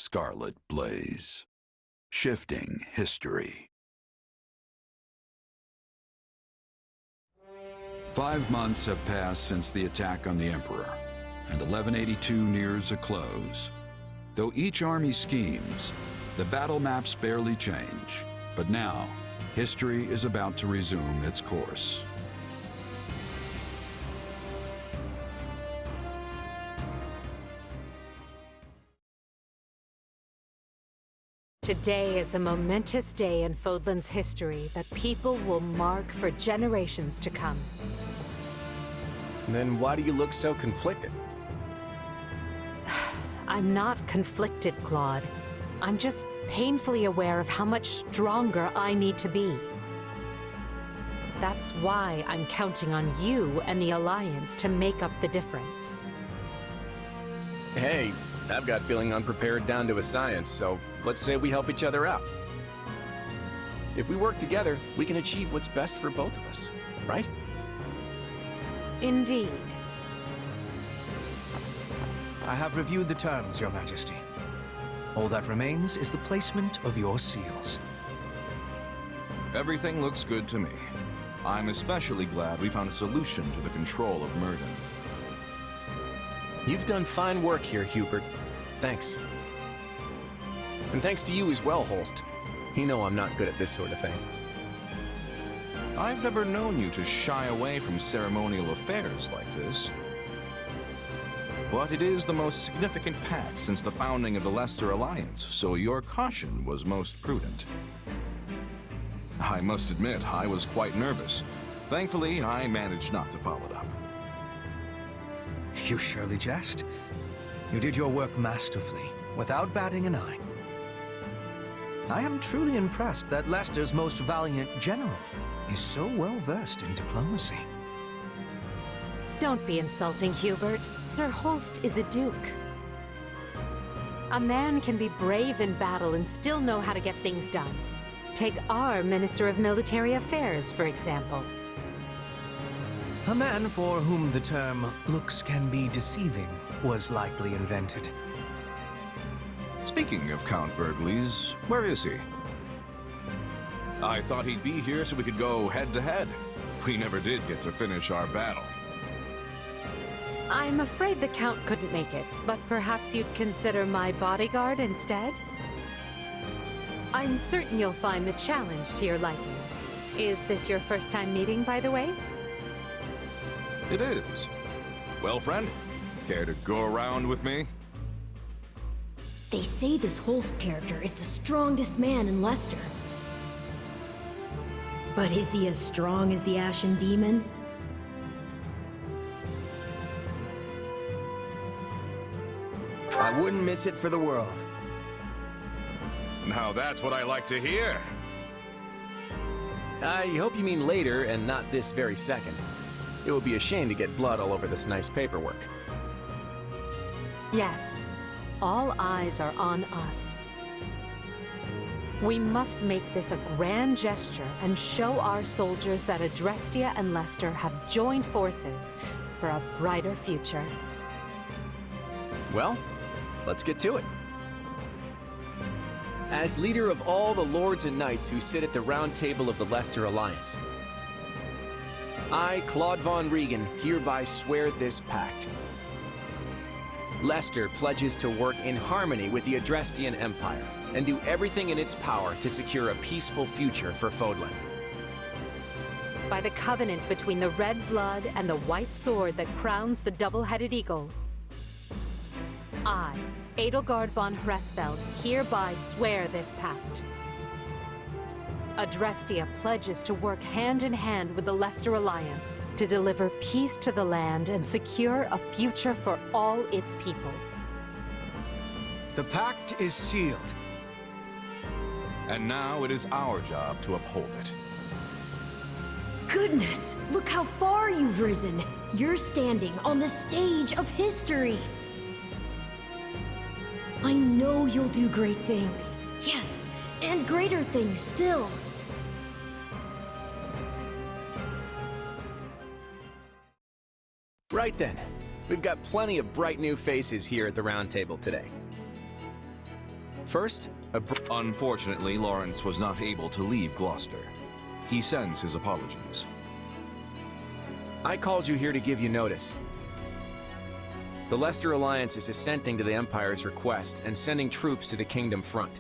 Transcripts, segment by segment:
scarlet blaze, shifting history. 5 months have passed since the attack on the Emperor, and 1182 nears a close. Though each army schemes, the battle maps barely change. But now, history is about to resume its course. Today is a momentous day in Fodlan's history that people will mark for generations to come. Then why do you look so conflicted? I'm not conflicted, Claude. I'm just painfully aware of how much stronger I need to be. That's why I'm counting on you and the Alliance to make up the difference. Hey, I've got feeling unprepared down to a science, so let's say we help each other out. If we work together, we can achieve what's best for both of us, right? Indeed. I have reviewed the terms, Your Majesty. All that remains is the placement of your seals. Everything looks good to me. I'm especially glad we found a solution to the control of Murden. You've done fine work here, Hubert. Thanks. And thanks to you as well, Holst. You know I'm not good at this sort of thing. I've never known you to shy away from ceremonial affairs like this. But it is the most significant pact since the founding of the Leicester Alliance, so your caution was most prudent. I must admit, I was quite nervous. Thankfully, I managed not to follow it up. You surely jest. You did your work masterfully, without batting an eye. I am truly impressed that Leicester's most valiant general is so well versed in diplomacy. Don't be insulting, Hubert. Sir Holst is a duke. A man can be brave in battle and still know how to get things done. Take our Minister of Military Affairs, for example. A man for whom the term looks can be deceiving was likely invented. Speaking of Count Burgleys, where is he? I thought he'd be here so we could go head-to-head. We never did get to finish our battle. I'm afraid the Count couldn't make it, but perhaps you'd consider my bodyguard instead? I'm certain you'll find the challenge to your liking. Is this your first time meeting, by the way? It is. Well, friend, care to go around with me? They say this Holst character is the strongest man in Leicester. But is he as strong as the Ashen Demon? I wouldn't miss it for the world. Now that's what I like to hear. I hope you mean later and not this very second. It would be a shame to get blood all over this nice paperwork. Yes. All eyes are on us. We must make this a grand gesture and show our soldiers that Adrestia and Leicester have joined forces for a brighter future. Well, let's get to it. As leader of all the lords and knights who sit at the round table of the Leicester Alliance, I, Claude von Regan, hereby swear this pact. Leicester pledges to work in harmony with the Adrestian Empire and do everything in its power to secure a peaceful future for Fodlan. By the covenant between the red blood and the white sword that crowns the double-headed eagle, I, Edelgard von Hresfeld, hereby swear this pact. Adrestia pledges to work hand-in-hand with the Leicester Alliance to deliver peace to the land and secure a future for all its people. The pact is sealed. And now it is our job to uphold it. Goodness, look how far you've risen. You're standing on the stage of history. I know you'll do great things. Yes, and greater things still. Right then, we've got plenty of bright new faces here at the round table today. First, Unfortunately, Lawrence was not able to leave Gloucester. He sends his apologies. I called you here to give you notice. The Leicester Alliance is assenting to the Empire's request and sending troops to the Kingdom front.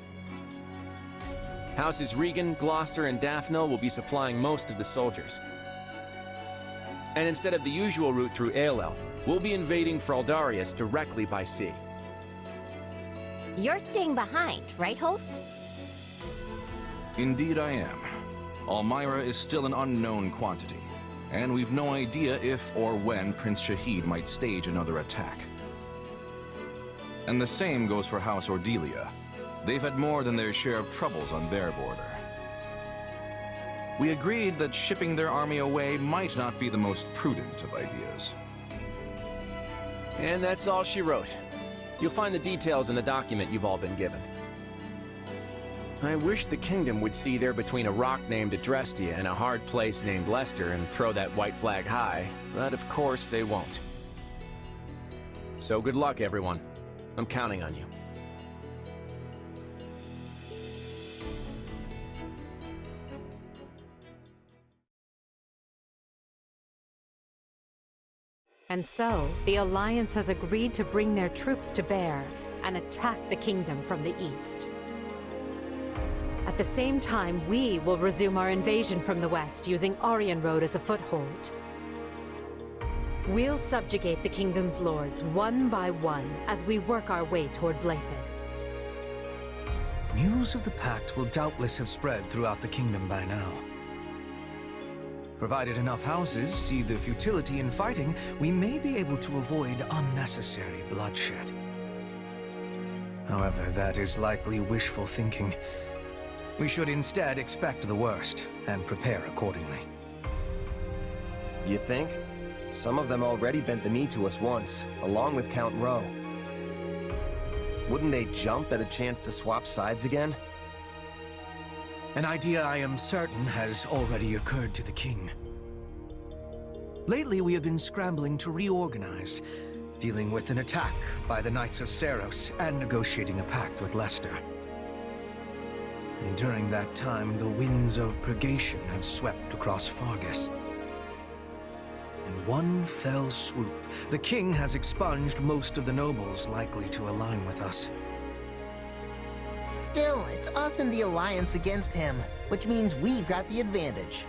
Houses Regan, Gloucester, and Daphne will be supplying most of the soldiers. And instead of the usual route through Aelel, we'll be invading Fraldarius directly by sea. You're staying behind, right, host? Indeed I am. Almyra is still an unknown quantity, and we've no idea if or when Prince Shahid might stage another attack. And the same goes for House Ordelia. They've had more than their share of troubles on their border. We agreed that shipping their army away might not be the most prudent of ideas. And that's all she wrote. You'll find the details in the document you've all been given. I wish the Kingdom would see there between a rock named Adrestia and a hard place named Leicester and throw that white flag high, but of course they won't. So good luck, everyone. I'm counting on you. And so, the Alliance has agreed to bring their troops to bear and attack the Kingdom from the east. At the same time, we will resume our invasion from the west, using Arianrhod as a foothold. We'll subjugate the Kingdom's lords one by one as we work our way toward Blathen. News of the pact will doubtless have spread throughout the Kingdom by now. Provided enough houses see the futility in fighting, we may be able to avoid unnecessary bloodshed. However, that is likely wishful thinking. We should instead expect the worst and prepare accordingly. You think? Some of them already bent the knee to us once, along with Count Rowe. Wouldn't they jump at a chance to swap sides again? An idea I am certain has already occurred to the king. Lately, we have been scrambling to reorganize, dealing with an attack by the Knights of Seros and negotiating a pact with Leicester. And during that time, the winds of purgation have swept across Fargus. In one fell swoop, the king has expunged most of the nobles likely to align with us. Still, it's us and the Alliance against him, which means we've got the advantage.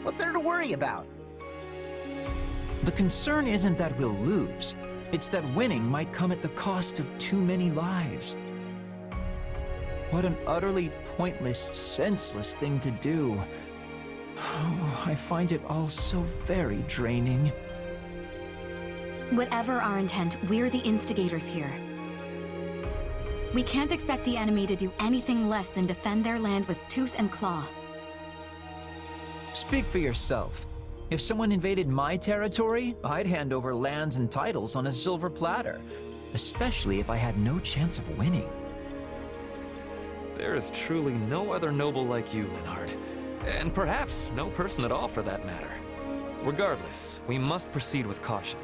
What's there to worry about? The concern isn't that we'll lose. It's that winning might come at the cost of too many lives. What an utterly pointless, senseless thing to do. Oh, I find it all so very draining. Whatever our intent, we're the instigators here. We can't expect the enemy to do anything less than defend their land with tooth and claw. Speak for yourself. If someone invaded my territory, I'd hand over lands and titles on a silver platter, especially if I had no chance of winning. There is truly no other noble like you, Linhard. And perhaps no person at all for that matter. Regardless, we must proceed with caution.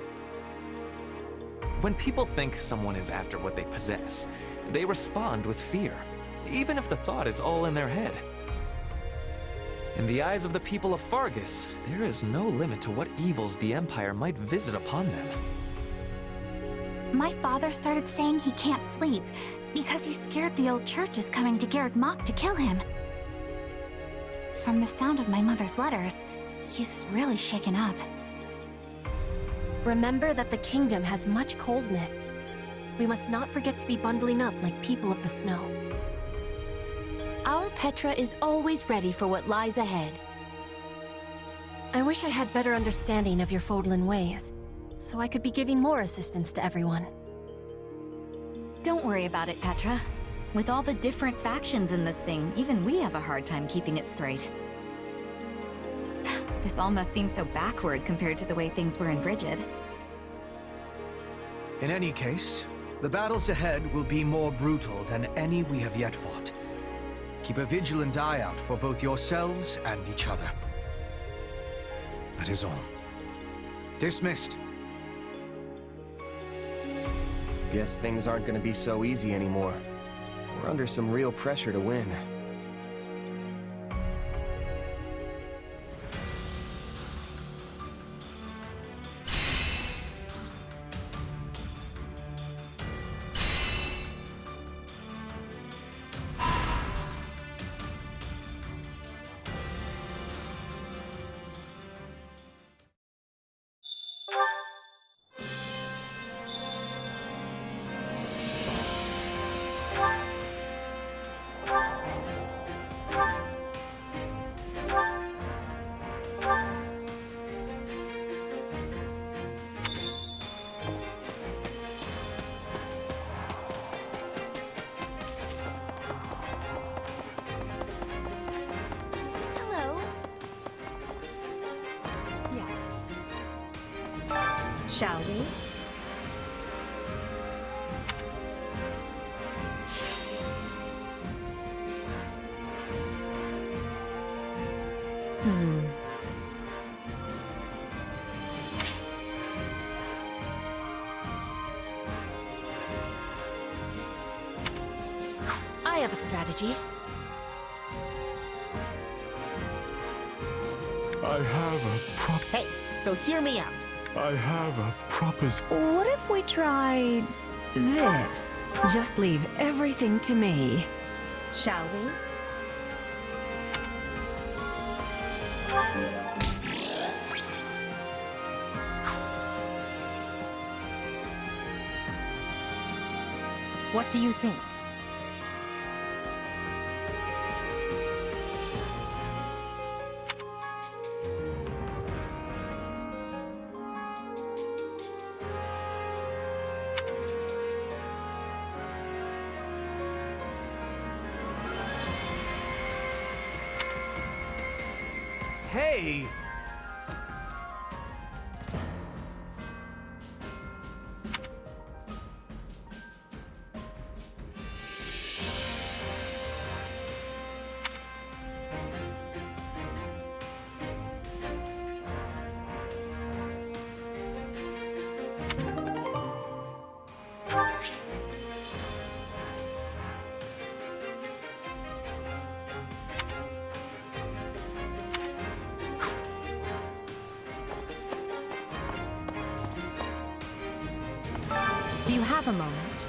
When people think someone is after what they possess, they respond with fear, even if the thought is all in their head. In the eyes of the people of Fargus, there is no limit to what evils the Empire might visit upon them. My father started saying he can't sleep because he's scared the old church is coming to Cageccc to kill him. From the sound of my mother's letters, he's really shaken up. Remember that the kingdom has much coldness. We must not forget to be bundling up like people of the snow. Our Petra is always ready for what lies ahead. I wish I had better understanding of your Fodlan ways, so I could be giving more assistance to everyone. Don't worry about it, Petra. With all the different factions in this thing, even we have a hard time keeping it straight. This almost seems so backward compared to the way things were in Brigid. In any case, the battles ahead will be more brutal than any we have yet fought. Keep a vigilant eye out for both yourselves and each other. That is all. Dismissed. Guess things aren't gonna be so easy anymore. We're under some real pressure to win. Shall we? I have a strategy. I have a Hey, so hear me out. I have a proposition. What if we tried this? Just leave everything to me. Shall we? What do you think? Hey! Do you have a moment?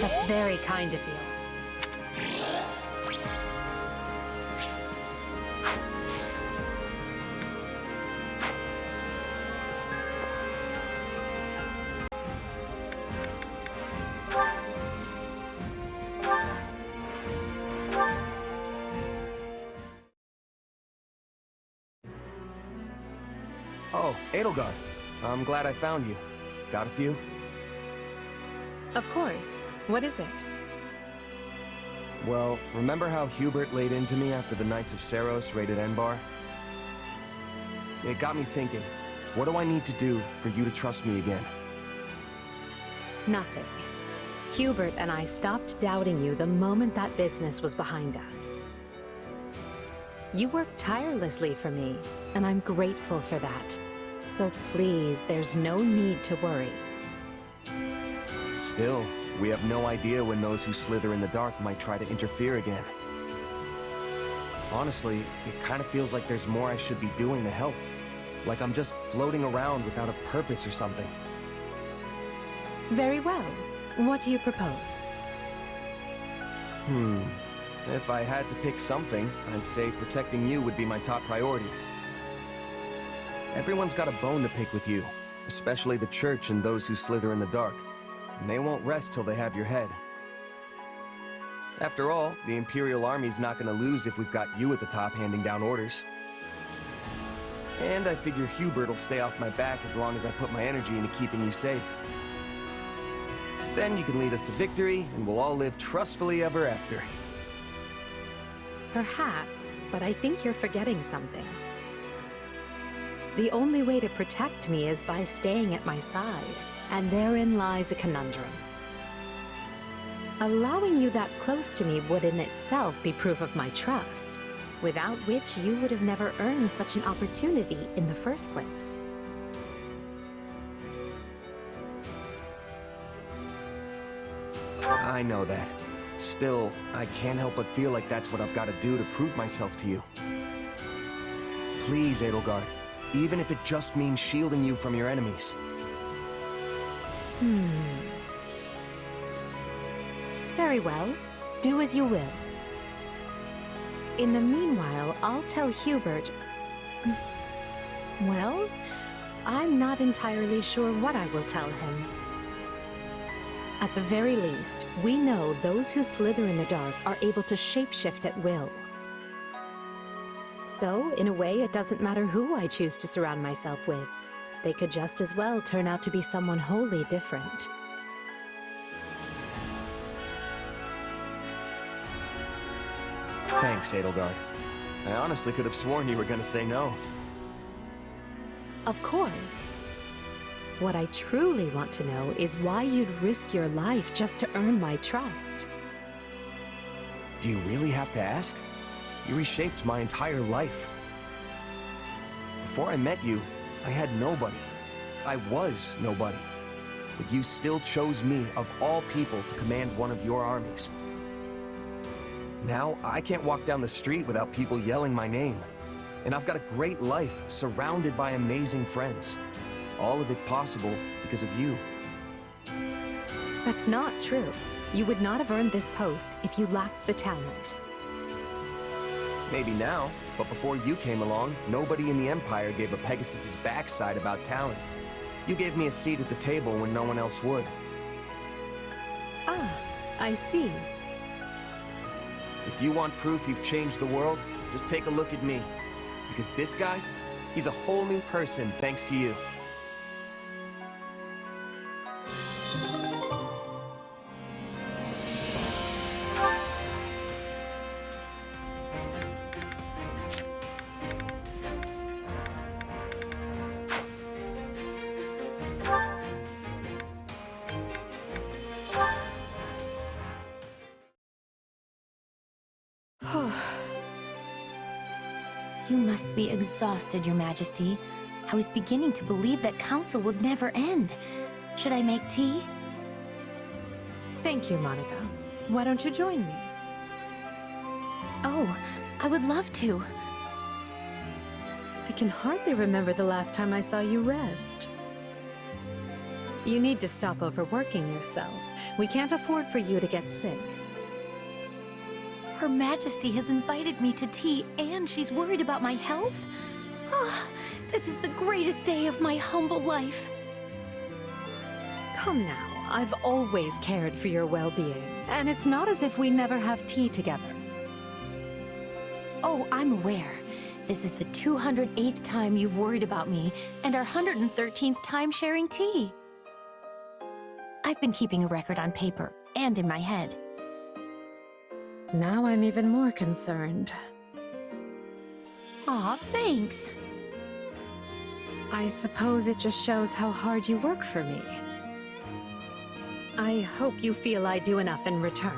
That's very kind of you. Oh, Edelgard. I'm glad I found you. Got a few? Of course. What is it? Well, remember how Hubert laid into me after the Knights of Seiros raided Enbar? It got me thinking, what do I need to do for you to trust me again? Nothing. Hubert and I stopped doubting you the moment that business was behind us. You worked tirelessly for me, and I'm grateful for that. So please, there's no need to worry. Still, we have no idea when those who slither in the dark might try to interfere again. Honestly, it kind of feels like there's more I should be doing to help. Like I'm just floating around without a purpose or something. Very well. What do you propose? If I had to pick something, I'd say protecting you would be my top priority. Everyone's got a bone to pick with you, especially the Church and those who slither in the dark. And they won't rest till they have your head. After all, the Imperial Army's not gonna lose if we've got you at the top handing down orders. And I figure Hubert will stay off my back as long as I put my energy into keeping you safe. Then you can lead us to victory, and we'll all live trustfully ever after. Perhaps, but I think you're forgetting something. The only way to protect me is by staying at my side, and therein lies a conundrum. Allowing you that close to me would in itself be proof of my trust, without which you would have never earned such an opportunity in the first place. I know that. Still, I can't help but feel like that's what I've got to do to prove myself to you. Please, Edelgard, even if it just means shielding you from your enemies. Very well. Do as you will. In the meanwhile, I'll tell Hubert... Well, I'm not entirely sure what I will tell him. At the very least, we know those who slither in the dark are able to shapeshift at will. So, in a way, it doesn't matter who I choose to surround myself with. They could just as well turn out to be someone wholly different. Thanks, Edelgard. I honestly could have sworn you were gonna say no. Of course. What I truly want to know is why you'd risk your life just to earn my trust. Do you really have to ask? You reshaped my entire life. Before I met you, I had nobody. I was nobody. But you still chose me, of all people, to command one of your armies. Now, I can't walk down the street without people yelling my name. And I've got a great life, surrounded by amazing friends. All of it possible because of you. That's not true. You would not have earned this post if you lacked the talent. Maybe now, but before you came along, nobody in the Empire gave a Pegasus's backside about talent. You gave me a seat at the table when no one else would. Ah, I see. If you want proof you've changed the world, just take a look at me. Because this guy, he's a whole new person thanks to you. You must be exhausted, Your Majesty. I was beginning to believe that council would never end. Should I make tea? Thank you, Monica. Why don't you join me? Oh, I would love to. I can hardly remember the last time I saw you rest. You need to stop overworking yourself. We can't afford for you to get sick. Her Majesty has invited me to tea, and she's worried about my health? Oh, this is the greatest day of my humble life. Come now, I've always cared for your well-being, and it's not as if we never have tea together. Oh, I'm aware. This is the 208th time you've worried about me, and our 113th time sharing tea. I've been keeping a record on paper, and in my head. Now I'm even more concerned. Aw, thanks. I suppose it just shows how hard you work for me. I hope you feel I do enough in return.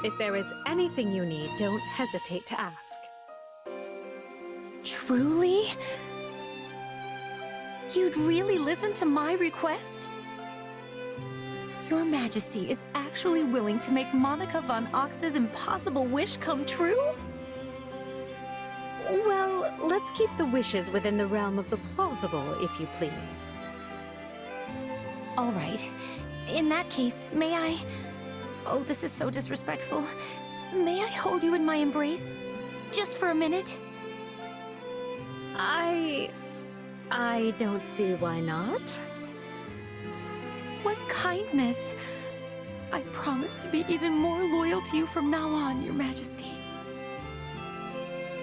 If there is anything you need, don't hesitate to ask. Truly? You'd really listen to my request? Your Majesty is actually willing to make Monica von Ox's impossible wish come true? Well, let's keep the wishes within the realm of the plausible, if you please. All right. In that case, may I... Oh, this is so disrespectful. May I hold you in my embrace? Just for a minute? I don't see why not. What kindness! I promise to be even more loyal to you from now on, Your Majesty.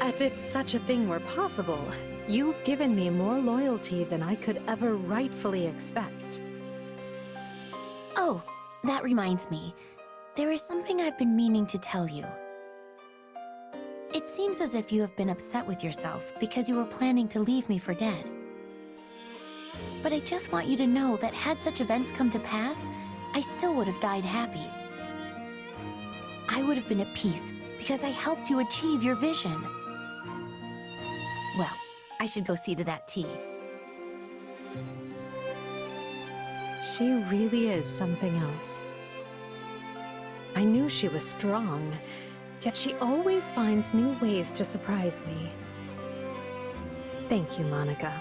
As if such a thing were possible. You've given me more loyalty than I could ever rightfully expect. Oh, that reminds me. There is something I've been meaning to tell you. It seems as if you have been upset with yourself because you were planning to leave me for dead. But I just want you to know that had such events come to pass, I still would have died happy. I would have been at peace because I helped you achieve your vision. Well, I should go see to that tea. She really is something else. I knew she was strong, yet she always finds new ways to surprise me. Thank you, Monica.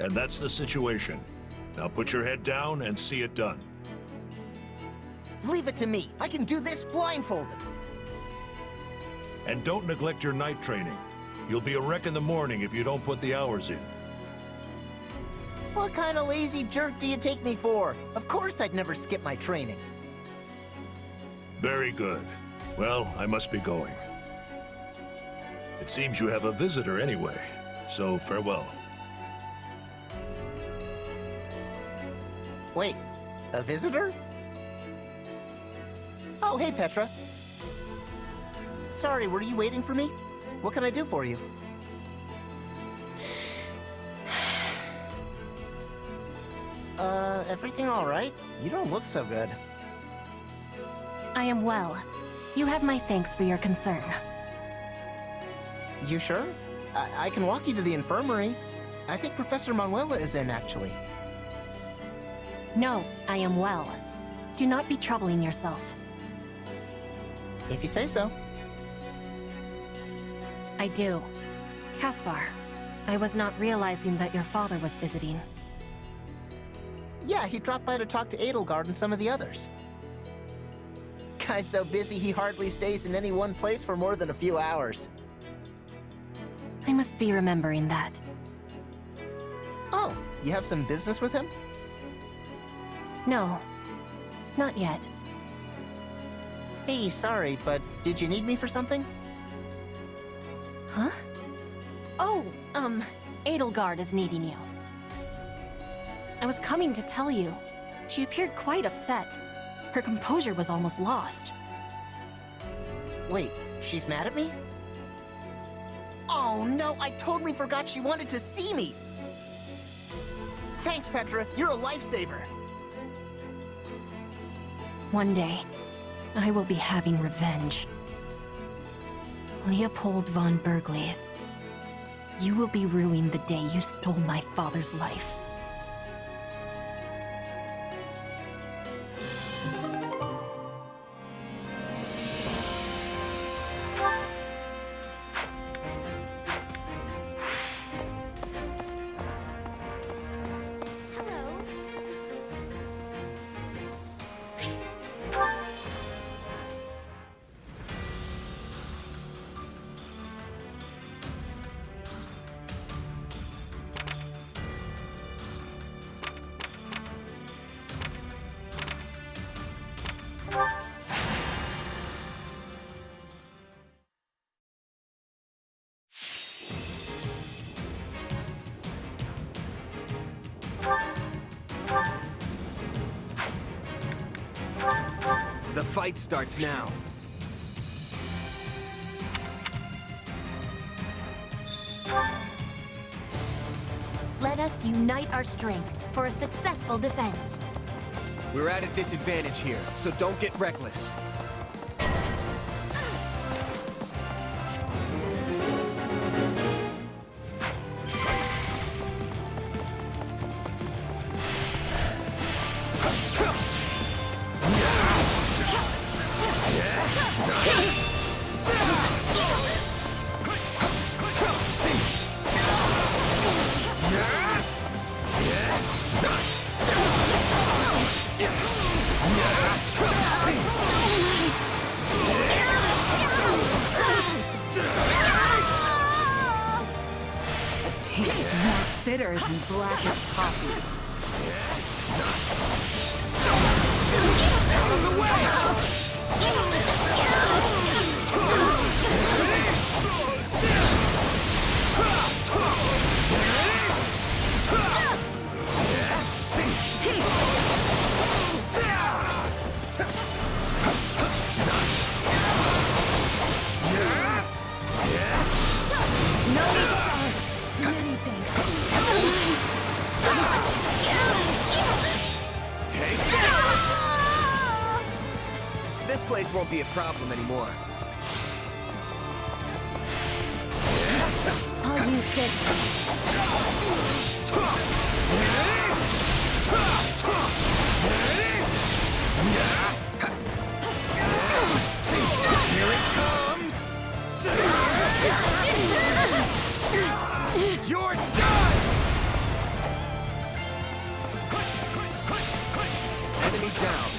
And that's the situation. Now put your head down and see it done. Leave it to me. I can do this blindfolded. And don't neglect your night training. You'll be a wreck in the morning if you don't put the hours in. What kind of lazy jerk do you take me for? Of course I'd never skip my training. Very good. Well, I must be going. It seems you have a visitor anyway, so farewell. Wait, a visitor? Oh, hey, Petra. Sorry, were you waiting for me? What can I do for you? Everything all right? You don't look so good. I am well. You have my thanks for your concern. You sure? I can walk you to the infirmary. I think Professor Manuela is in, actually. No, I am well. Do not be troubling yourself. If you say so. I do. Caspar, I was not realizing that your father was visiting. Yeah, he dropped by to talk to Edelgard and some of the others. Guy's so busy he hardly stays in any one place for more than a few hours. I must be remembering that. Oh, you have some business with him? No, not yet. Hey, sorry, but did you need me for something? Huh? Oh, Edelgard is needing you. I was coming to tell you. She appeared quite upset. Her composure was almost lost. Wait, she's mad at me? Oh no, I totally forgot she wanted to see me! Thanks, Petra, you're a lifesaver! One day, I will be having revenge. Leopold von Bergles, you will be ruining the day you stole my father's life. The fight starts now. Let us unite our strength for a successful defense. We're at a disadvantage here, so don't get reckless. Tastes more bitter than blackest coffee. This place won't be a problem anymore. I'll use this. Here it comes! You're done! Enemy down.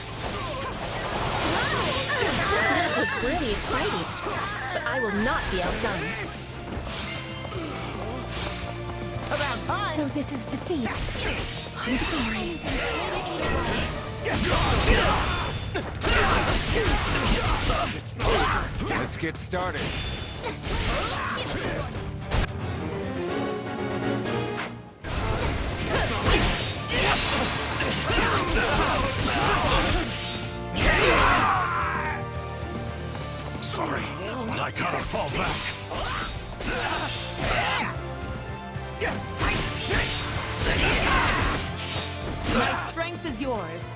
That was brilliant fighting, but I will not be outdone. About time! So this is defeat. I'm sorry. Let's get started. Sorry, but I gotta fall back. My strength is yours.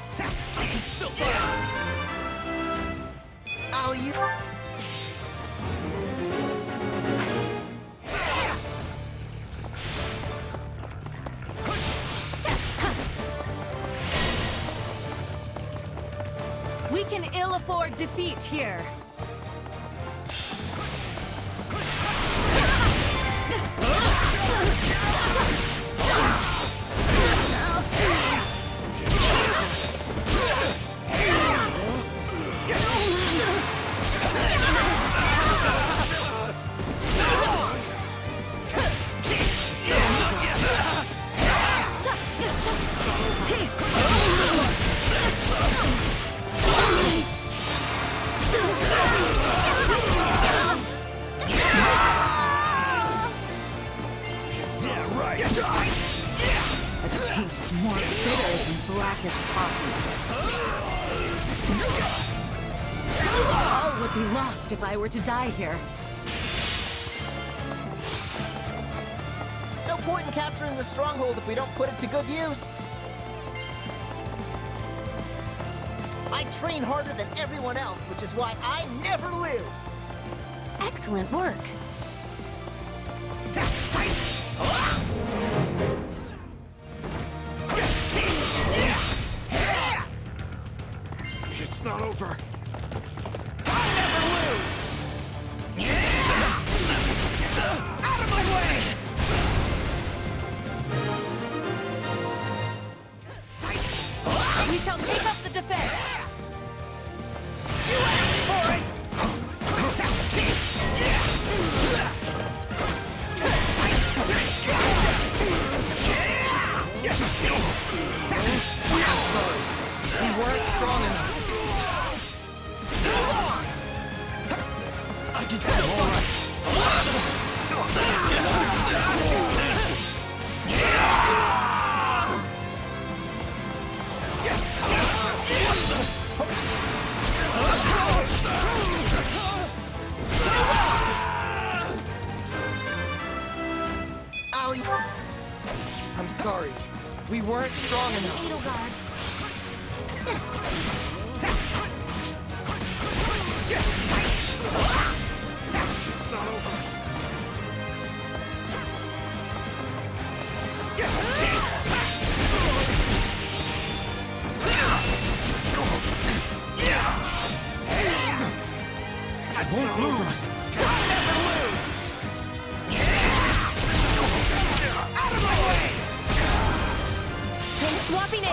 I'll use... We can ill afford defeat here. Tastes more bitter than blackest coffee. All would be lost if I were to die here. No point in capturing the stronghold if we don't put it to good use. I train harder than everyone else, which is why I never lose. Excellent work. It's not over. I'll never lose! Out of my way! We shall take up the defense. You asked for it! I'm sorry. We weren't strong enough. So long! I can still fight! I'm sorry. We weren't strong enough. It's not over. I won't lose. I'll never lose. Out of my way! I'm swapping in.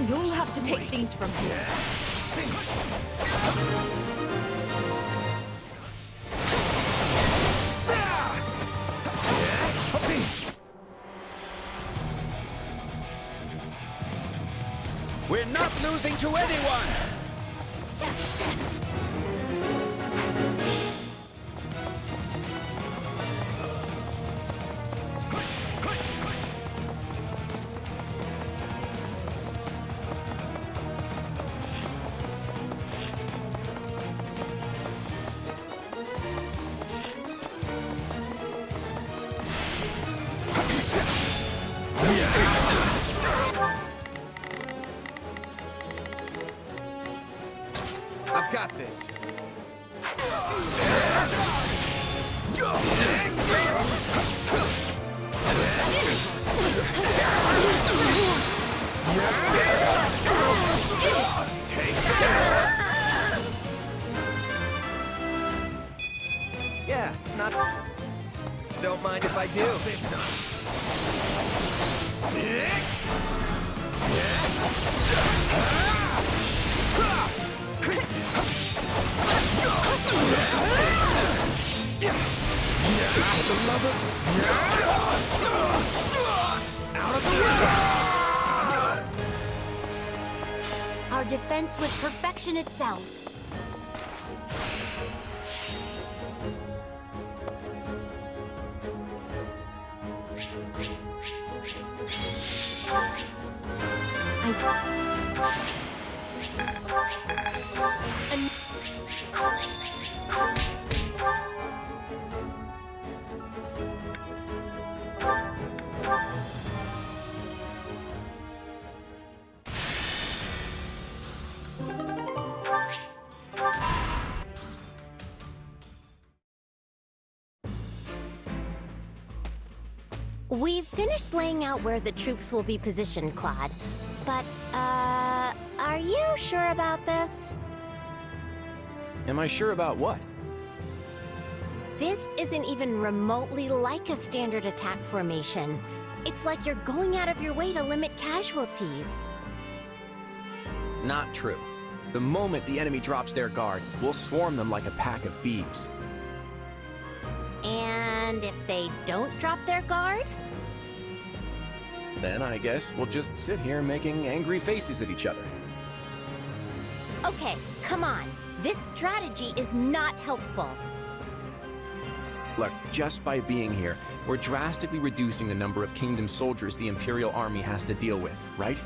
You'll have to take things from here. We're not losing to anyone! I've got this. Yeah, not... Don't mind if I do. Our defense was perfection itself. We've finished laying out where the troops will be positioned, Claude. But, are you sure about this? Am I sure about what? This isn't even remotely like a standard attack formation. It's like you're going out of your way to limit casualties. Not true. The moment the enemy drops their guard, we'll swarm them like a pack of bees. And if they don't drop their guard? Then I guess we'll just sit here making angry faces at each other. Okay, come on. This strategy is not helpful. Look, just by being here, we're drastically reducing the number of Kingdom soldiers the Imperial Army has to deal with, right?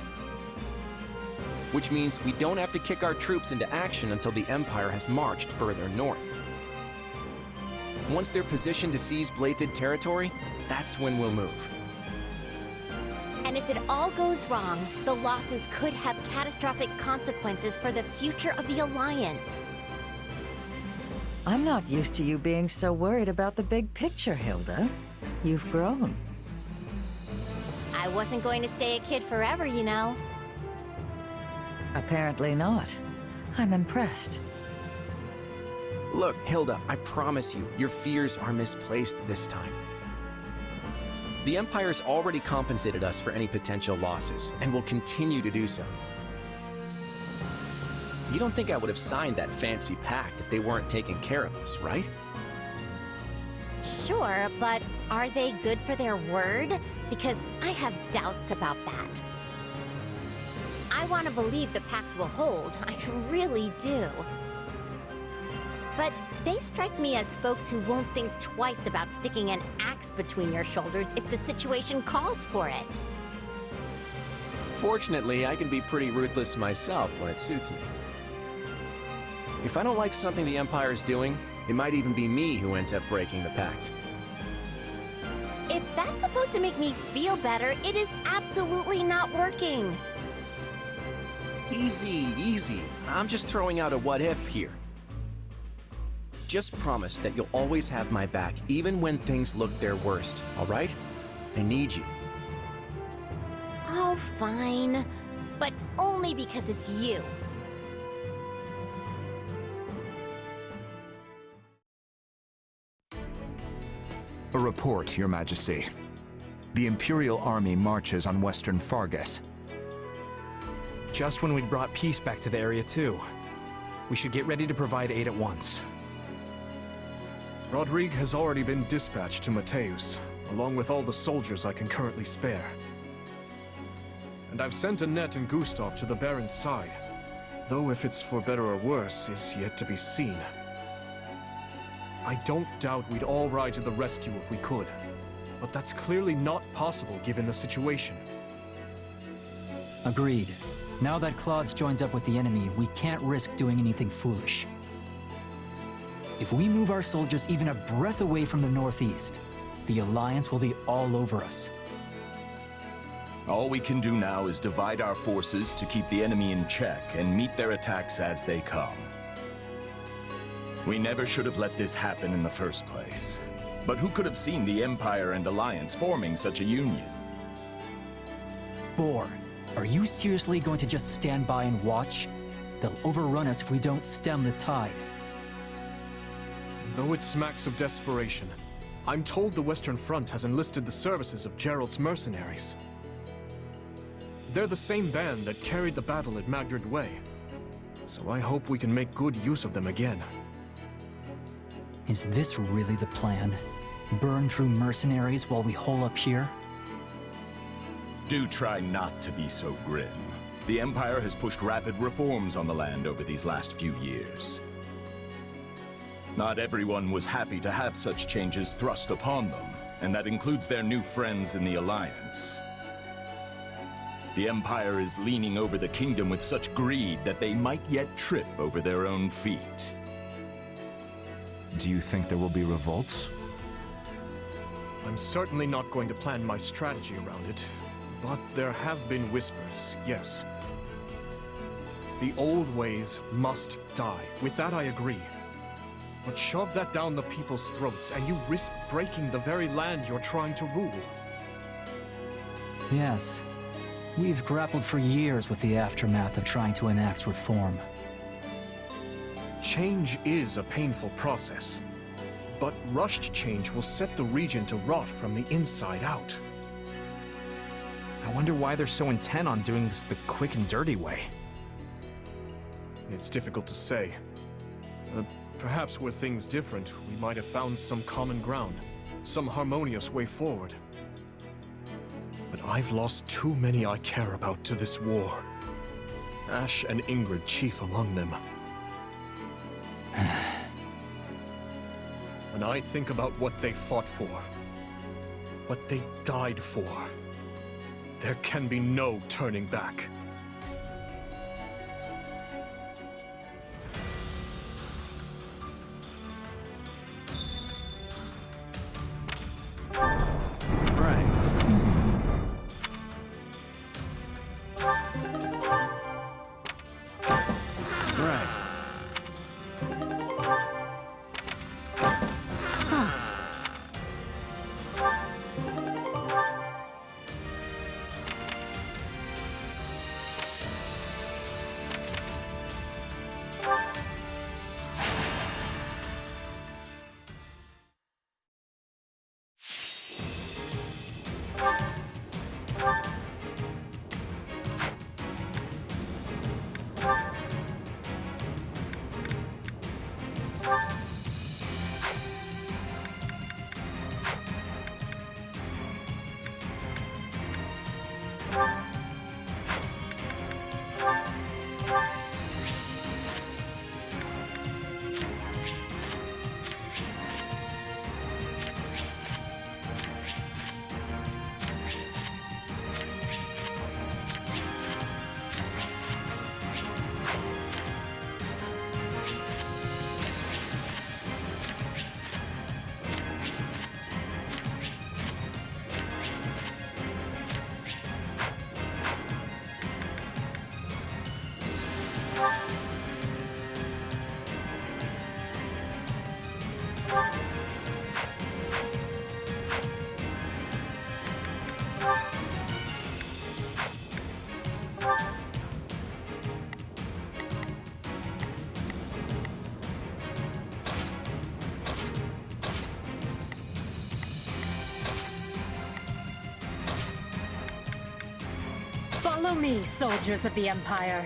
Which means we don't have to kick our troops into action until the Empire has marched further north. Once they're positioned to seize Blathed territory, that's when we'll move. And if it all goes wrong, the losses could have catastrophic consequences for the future of the Alliance. I'm not used to you being so worried about the big picture, Hilda. You've grown. I wasn't going to stay a kid forever, you know. Apparently not. I'm impressed. Look, Hilda, I promise you, your fears are misplaced this time. The Empire's already compensated us for any potential losses, and will continue to do so. You don't think I would have signed that fancy pact if they weren't taking care of us, right? Sure, but are they good for their word? Because I have doubts about that. I want to believe the pact will hold, I really do. But they strike me as folks who won't think twice about sticking an axe between your shoulders if the situation calls for it. Fortunately, I can be pretty ruthless myself when it suits me. If I don't like something the Empire's doing, it might even be me who ends up breaking the pact. If that's supposed to make me feel better, it is absolutely not working. Easy, easy. I'm just throwing out a what-if here. Just promise that you'll always have my back, even when things look their worst, all right? I need you. Oh, fine. But only because it's you. A report, Your Majesty. The Imperial Army marches on western Fargus. Just when we'd brought peace back to the area, too. We should get ready to provide aid at once. Rodrigue has already been dispatched to Mateus, along with all the soldiers I can currently spare. And I've sent Annette and Gustav to the Baron's side, though if it's for better or worse is yet to be seen. I don't doubt we'd all ride to the rescue if we could, but that's clearly not possible given the situation. Agreed. Now that Claude's joined up with the enemy, we can't risk doing anything foolish. If we move our soldiers even a breath away from the northeast, the Alliance will be all over us. All we can do now is divide our forces to keep the enemy in check and meet their attacks as they come. We never should have let this happen in the first place. But who could have seen the Empire and Alliance forming such a union? Boar, are you seriously going to just stand by and watch? They'll overrun us if we don't stem the tide. Though it smacks of desperation, I'm told the Western Front has enlisted the services of Gerald's mercenaries. They're the same band that carried the battle at Magdred Way, so I hope we can make good use of them again. Is this really the plan? Burn through mercenaries while we hole up here? Do try not to be so grim. The Empire has pushed rapid reforms on the land over these last few years. Not everyone was happy to have such changes thrust upon them, and that includes their new friends in the Alliance. The Empire is leaning over the kingdom with such greed that they might yet trip over their own feet. Do you think there will be revolts? I'm certainly not going to plan my strategy around it, but there have been whispers, yes. The old ways must die. With that I agree. But shove that down the people's throats, and you risk breaking the very land you're trying to rule. Yes. We've grappled for years with the aftermath of trying to enact reform. Change is a painful process, but rushed change will set the region to rot from the inside out. I wonder why they're so intent on doing this the quick and dirty way. It's difficult to say. Perhaps were things different, we might have found some common ground, some harmonious way forward. But I've lost too many I care about to this war. Ash and Ingrid chief among them. When I think about what they fought for, what they died for, there can be no turning back. Follow me, soldiers of the Empire.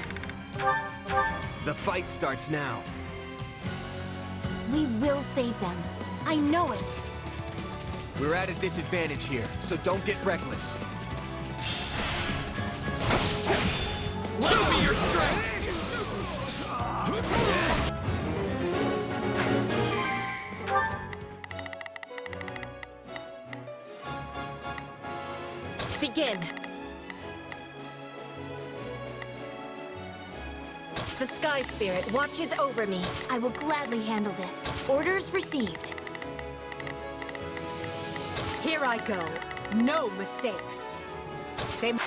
The fight starts now. We will save them. I know it. We're at a disadvantage here, so don't get reckless. Show me your strength! Begin. The Sky Spirit watches over me. I will gladly handle this. Orders received. Here I go. No mistakes. They... Out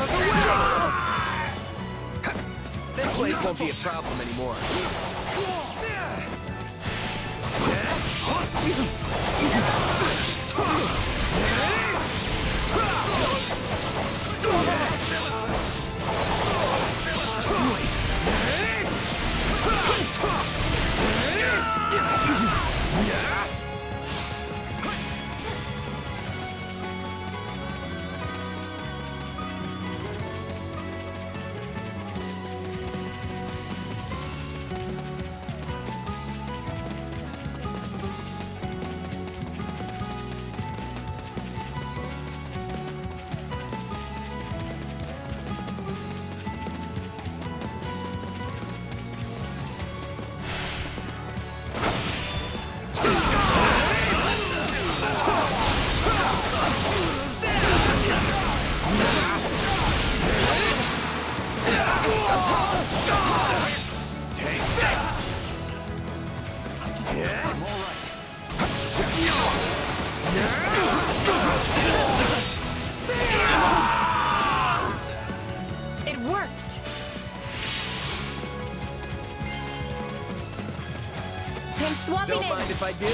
of the way! This place won't be a problem anymore. It worked! I'm swapping Don't mind if I do.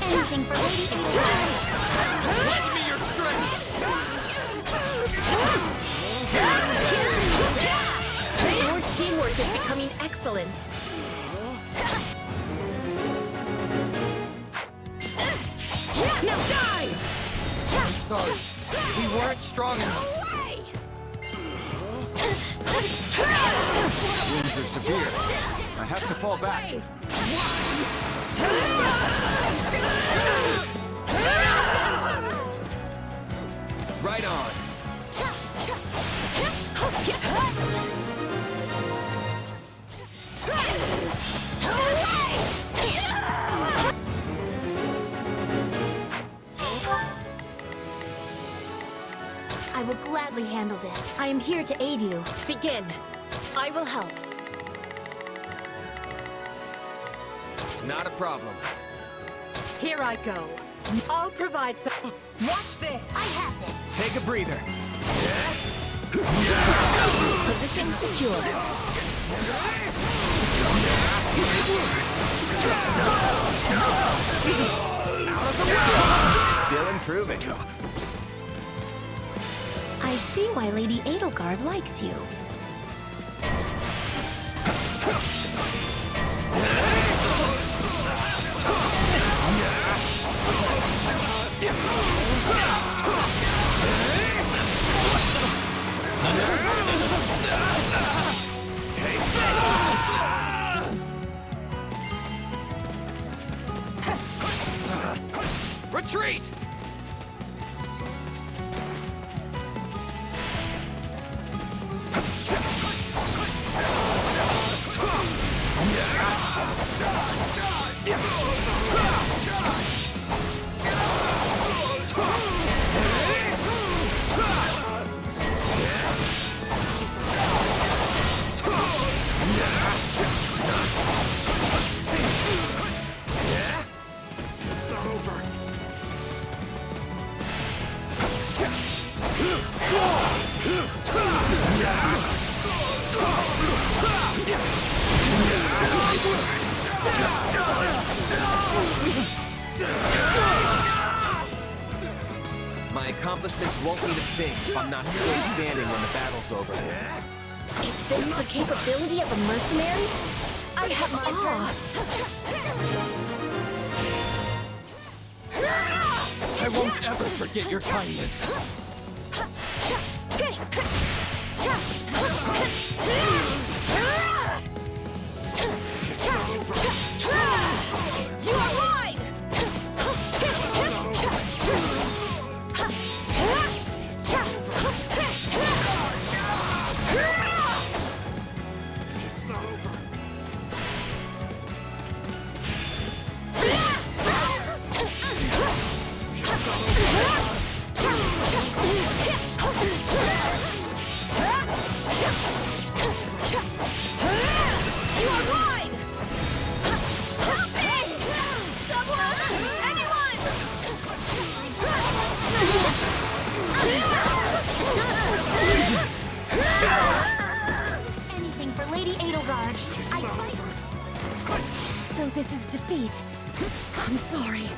Anything for Lady Xcagegame. Lend me your strength! Your teamwork is becoming excellent. Now die! I'm sorry. We weren't strong enough. Wounds are severe. I have to fall back. Right on. I will gladly handle this. I am here to aid you. Begin. I will help. Not a problem. Here I go. I'll provide some... Watch this! I have this. Take a breather. Position secure. Still improving. I see why Lady Edelgard likes you. Retreat! accomplishments won't mean a thing if I'm not still standing when the battle's over. Is this the capability of a mercenary? I have I won't ever forget your kindness. You are wide! It's not over. You are wide! Help me! Someone! Anyone! Anything for Lady Edelgard. I fight. So this is defeat. I'm sorry.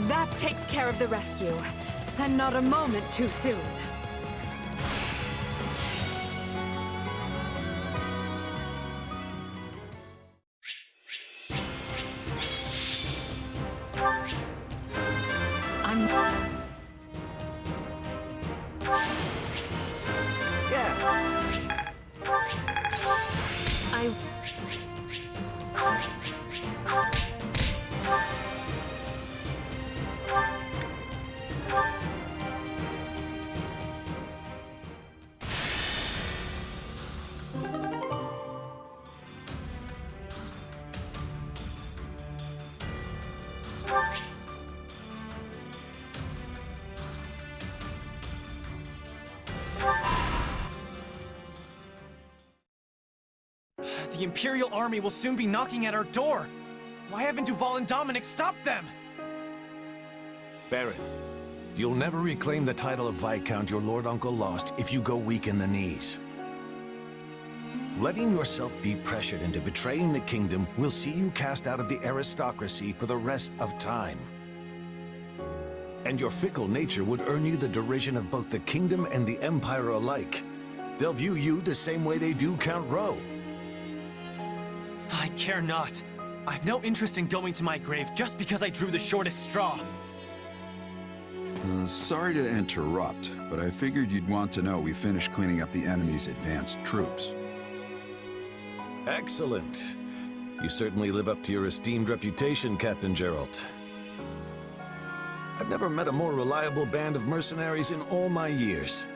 That takes care of the rescue, and not a moment too soon. The Imperial army will soon be knocking at our door. Why haven't Duval and Dominic stopped them? Baron, you'll never reclaim the title of Viscount your Lord Uncle lost if you go weak in the knees. Letting yourself be pressured into betraying the kingdom will see you cast out of the aristocracy for the rest of time. And your fickle nature would earn you the derision of both the kingdom and the Empire alike. They'll view you the same way they do Count Rowe. I care not. I've no interest in going to my grave just because I drew the shortest straw. Sorry to interrupt, but I figured you'd want to know we finished cleaning up the enemy's advanced troops. Excellent. You certainly live up to your esteemed reputation, Captain Geralt. I've never met a more reliable band of mercenaries in all my years.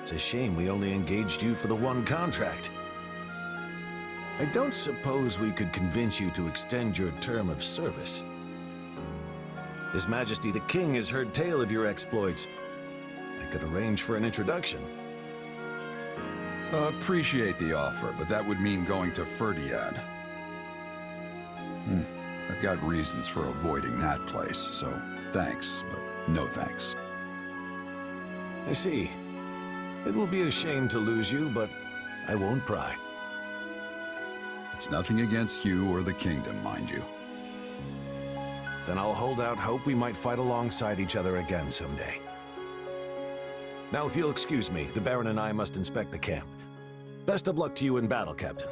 It's a shame we only engaged you for the one contract. I don't suppose we could convince you to extend your term of service. His Majesty the King has heard tale of your exploits. I could arrange for an introduction. Appreciate the offer, but that would mean going to Ferdiad. I've got reasons for avoiding that place, so thanks, but no thanks. I see. It will be a shame to lose you, but I won't pry. It's nothing against you or the kingdom, mind you. Then I'll hold out hope we might fight alongside each other again someday. Now, if you'll excuse me, the Baron and I must inspect the camp. Best of luck to you in battle, Captain.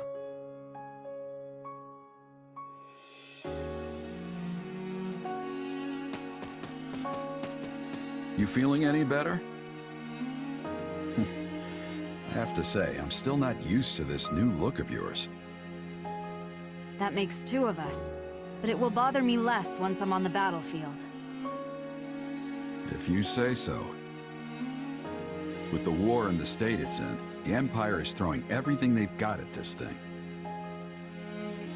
You feeling any better? I have to say, I'm still not used to this new look of yours. That makes two of us, but it will bother me less once I'm on the battlefield. If you say so. With the war and the state it's in, the Empire is throwing everything they've got at this thing.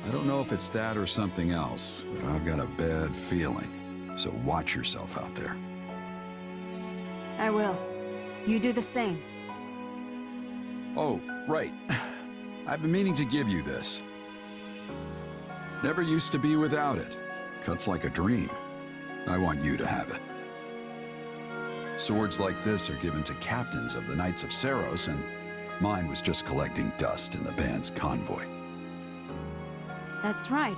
I don't know if it's that or something else, but I've got a bad feeling. So watch yourself out there. I will. You do the same. Oh, right. I've been meaning to give you this. Never used to be without it. Cuts like a dream. I want you to have it. Swords like this are given to captains of the Knights of Saros, and mine was just collecting dust in the band's convoy. That's right.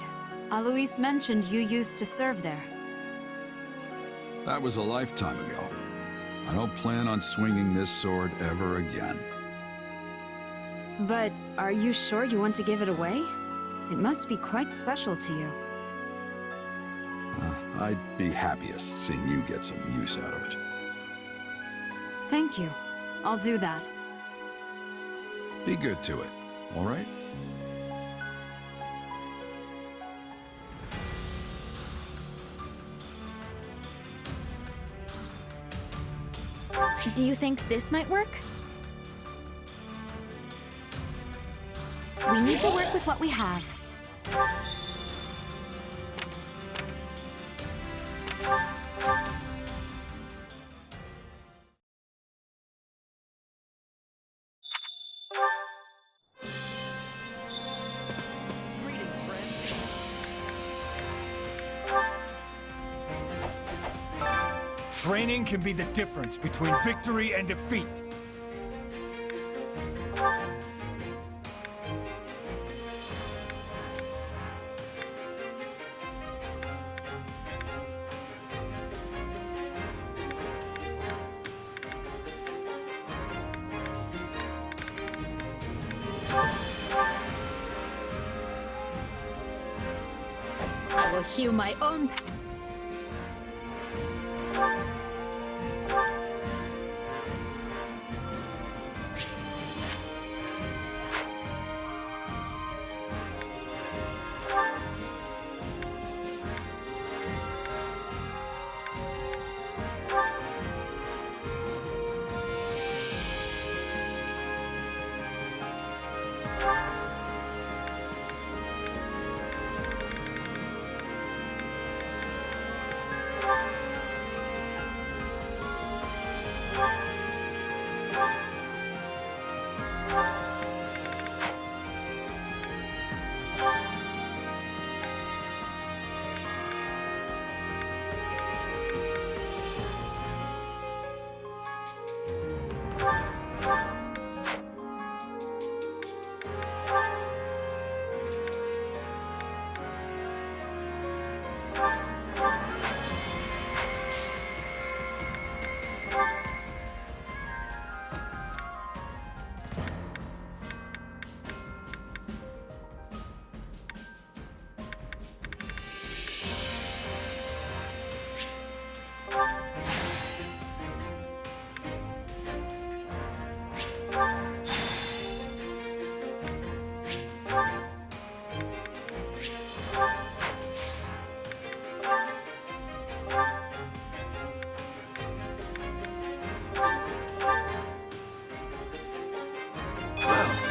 Alois mentioned you used to serve there. That was a lifetime ago. I don't plan on swinging this sword ever again. But are you sure you want to give it away? It must be quite special to you. I'd be happiest seeing you get some use out of it. Thank you. I'll do that. Be good to it, all right? Do you think this might work? We need to work with what we have. Training can be the difference between victory and defeat. I will hew my own.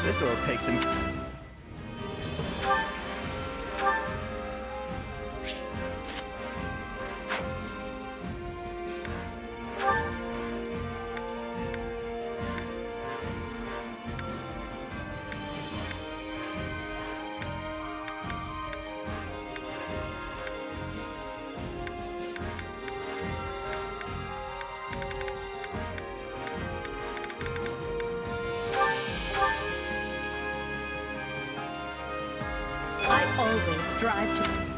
This'll take some... Always strive to...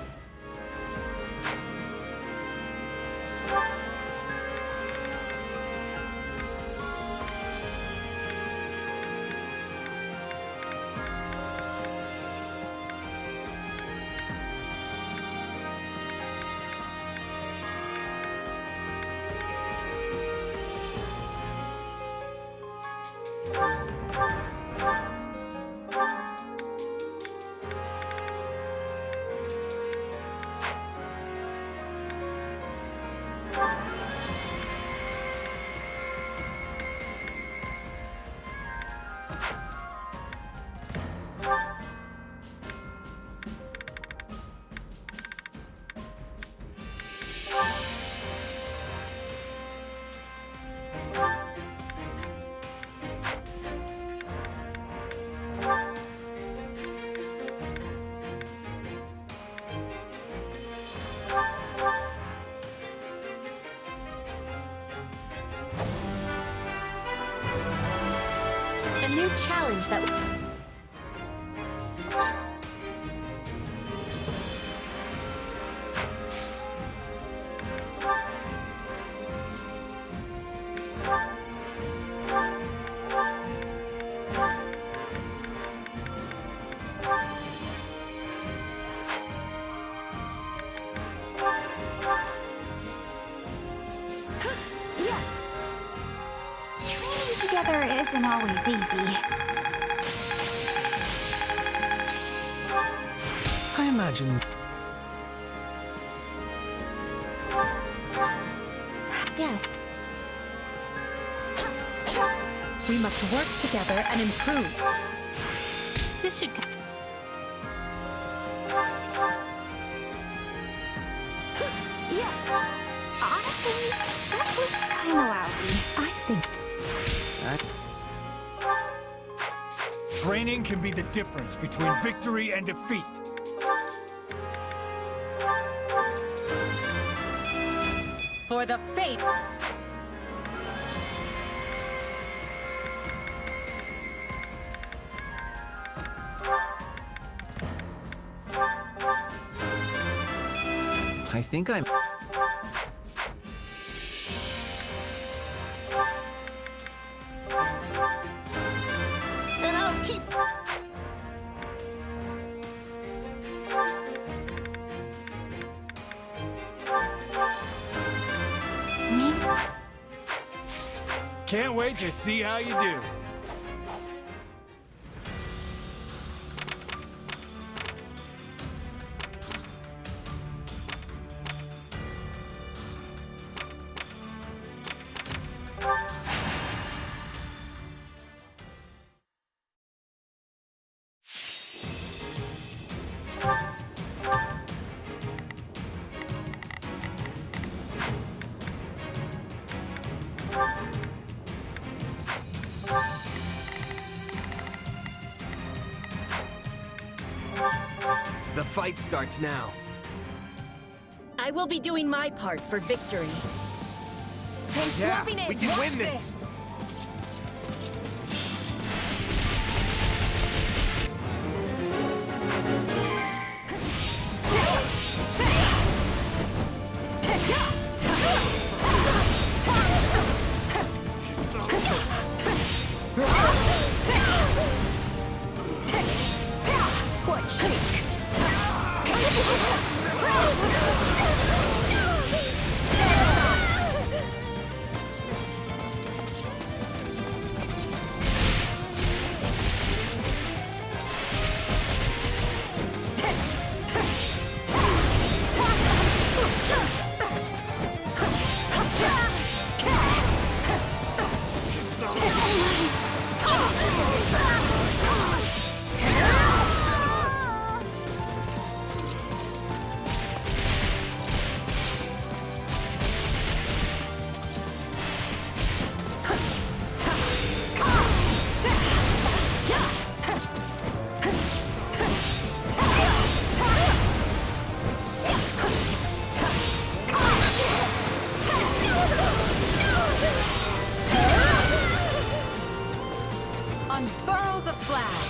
new challenge that... Together isn't always easy. I imagine... Yes. We must work together and improve. This should... Yeah. Honestly, that was kinda lousy. I think... Training can be the difference between victory and defeat. For the faith! I think I'm... And I'll keep... Me? Can't wait to see how you do. The fight starts now. I will be doing my part for victory. I'm Yeah, swapping it! we can Watch win this. What shake? Stand aside! Unfurl the flag!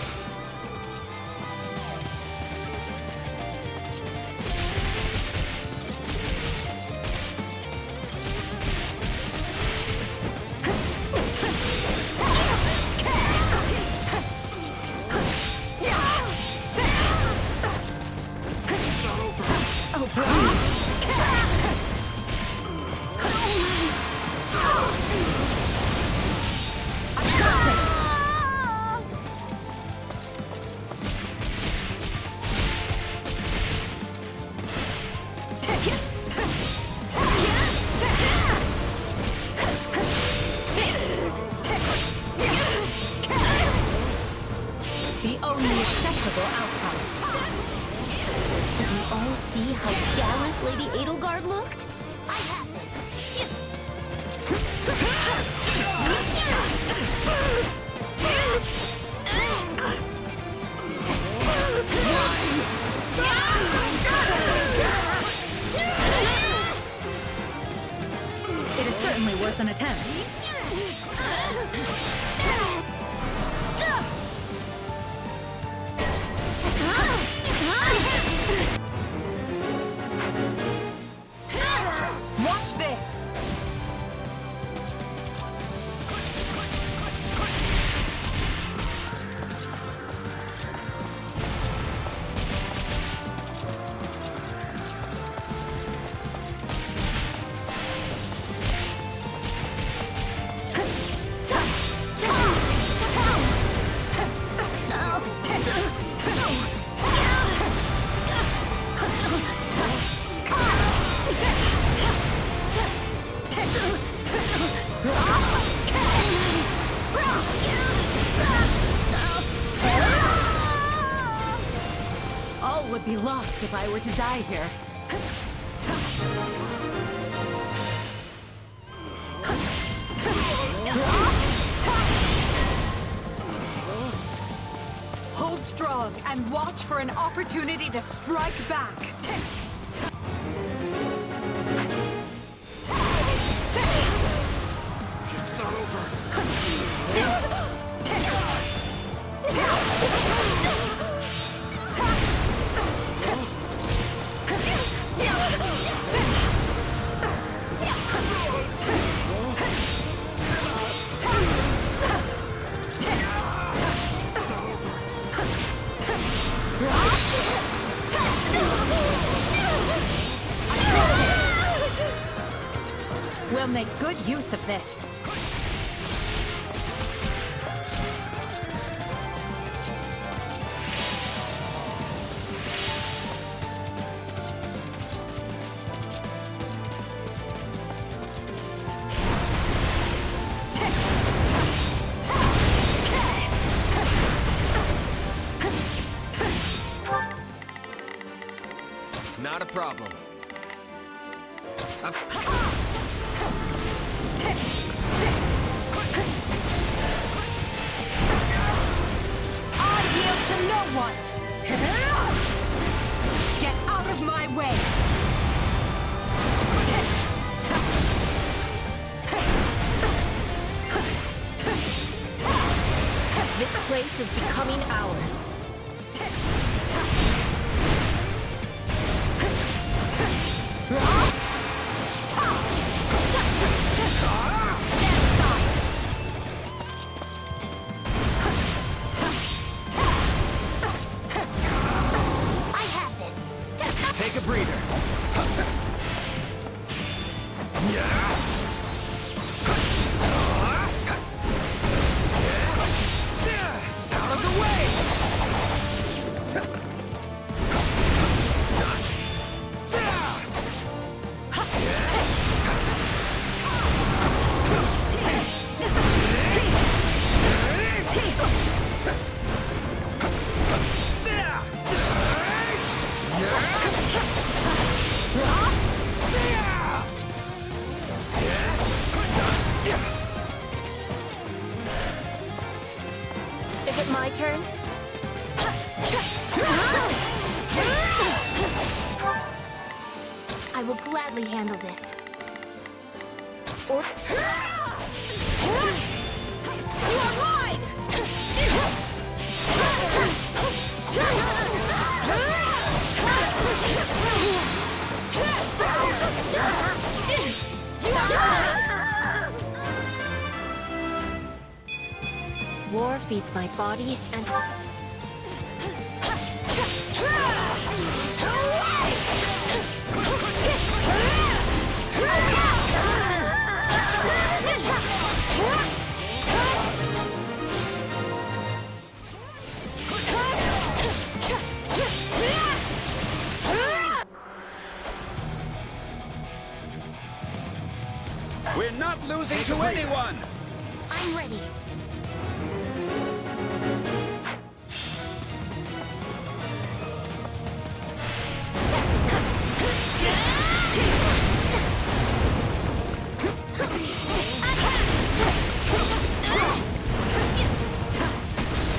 Oh, please! The only acceptable outcome. Did you all see how gallant Lady Edelgard looked? I have this. It is certainly worth an attempt. this! All would be lost if I were to die here. Hold strong and watch for an opportunity to strike back. It's not over. We'll make good use of this. Not a problem. I yield to no one! Get out of my way! This place is becoming ours. Take a breather. Out of the way! Is it my turn? I will gladly handle this. Or... You are mine! War feeds my body and... We're not losing to anyone! I'm ready.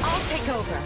I'll take over.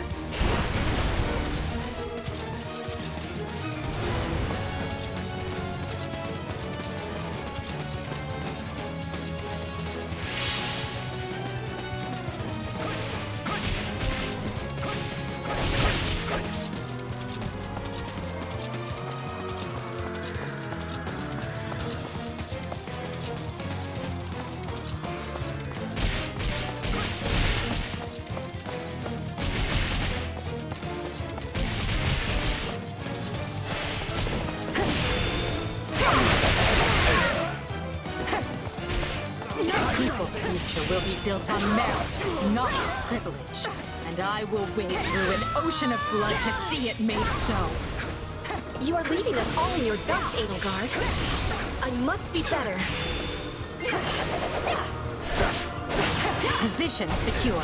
People's future will be built on merit, not privilege. And I will wade through an ocean of blood to see it made so. You are leaving us all in your dust, Edelgard. I must be better. Position secure.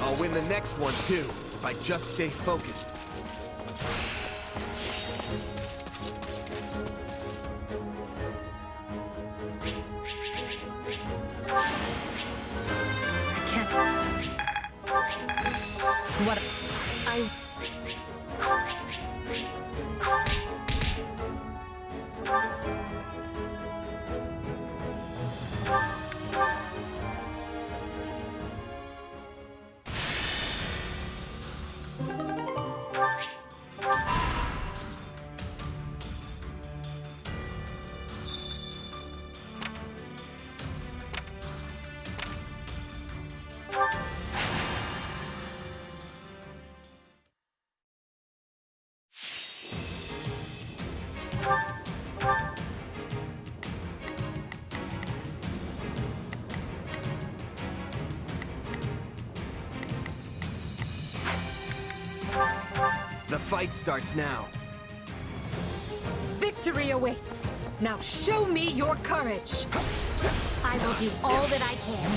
I'll win the next one too, if I just stay focused. What? The fight starts now. Victory awaits. Now show me your courage. I will do all that I can.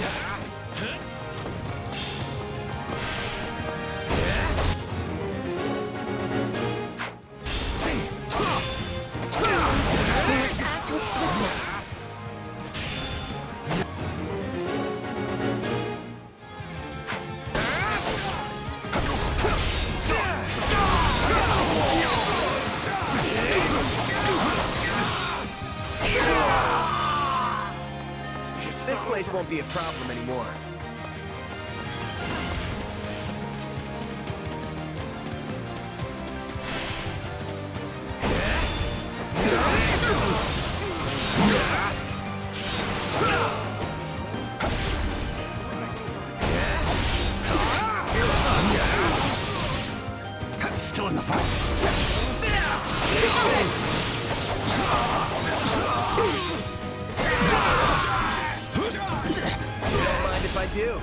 We must act with swiftness. This place won't be a problem anymore. Still in the fight. Don't mind if I do.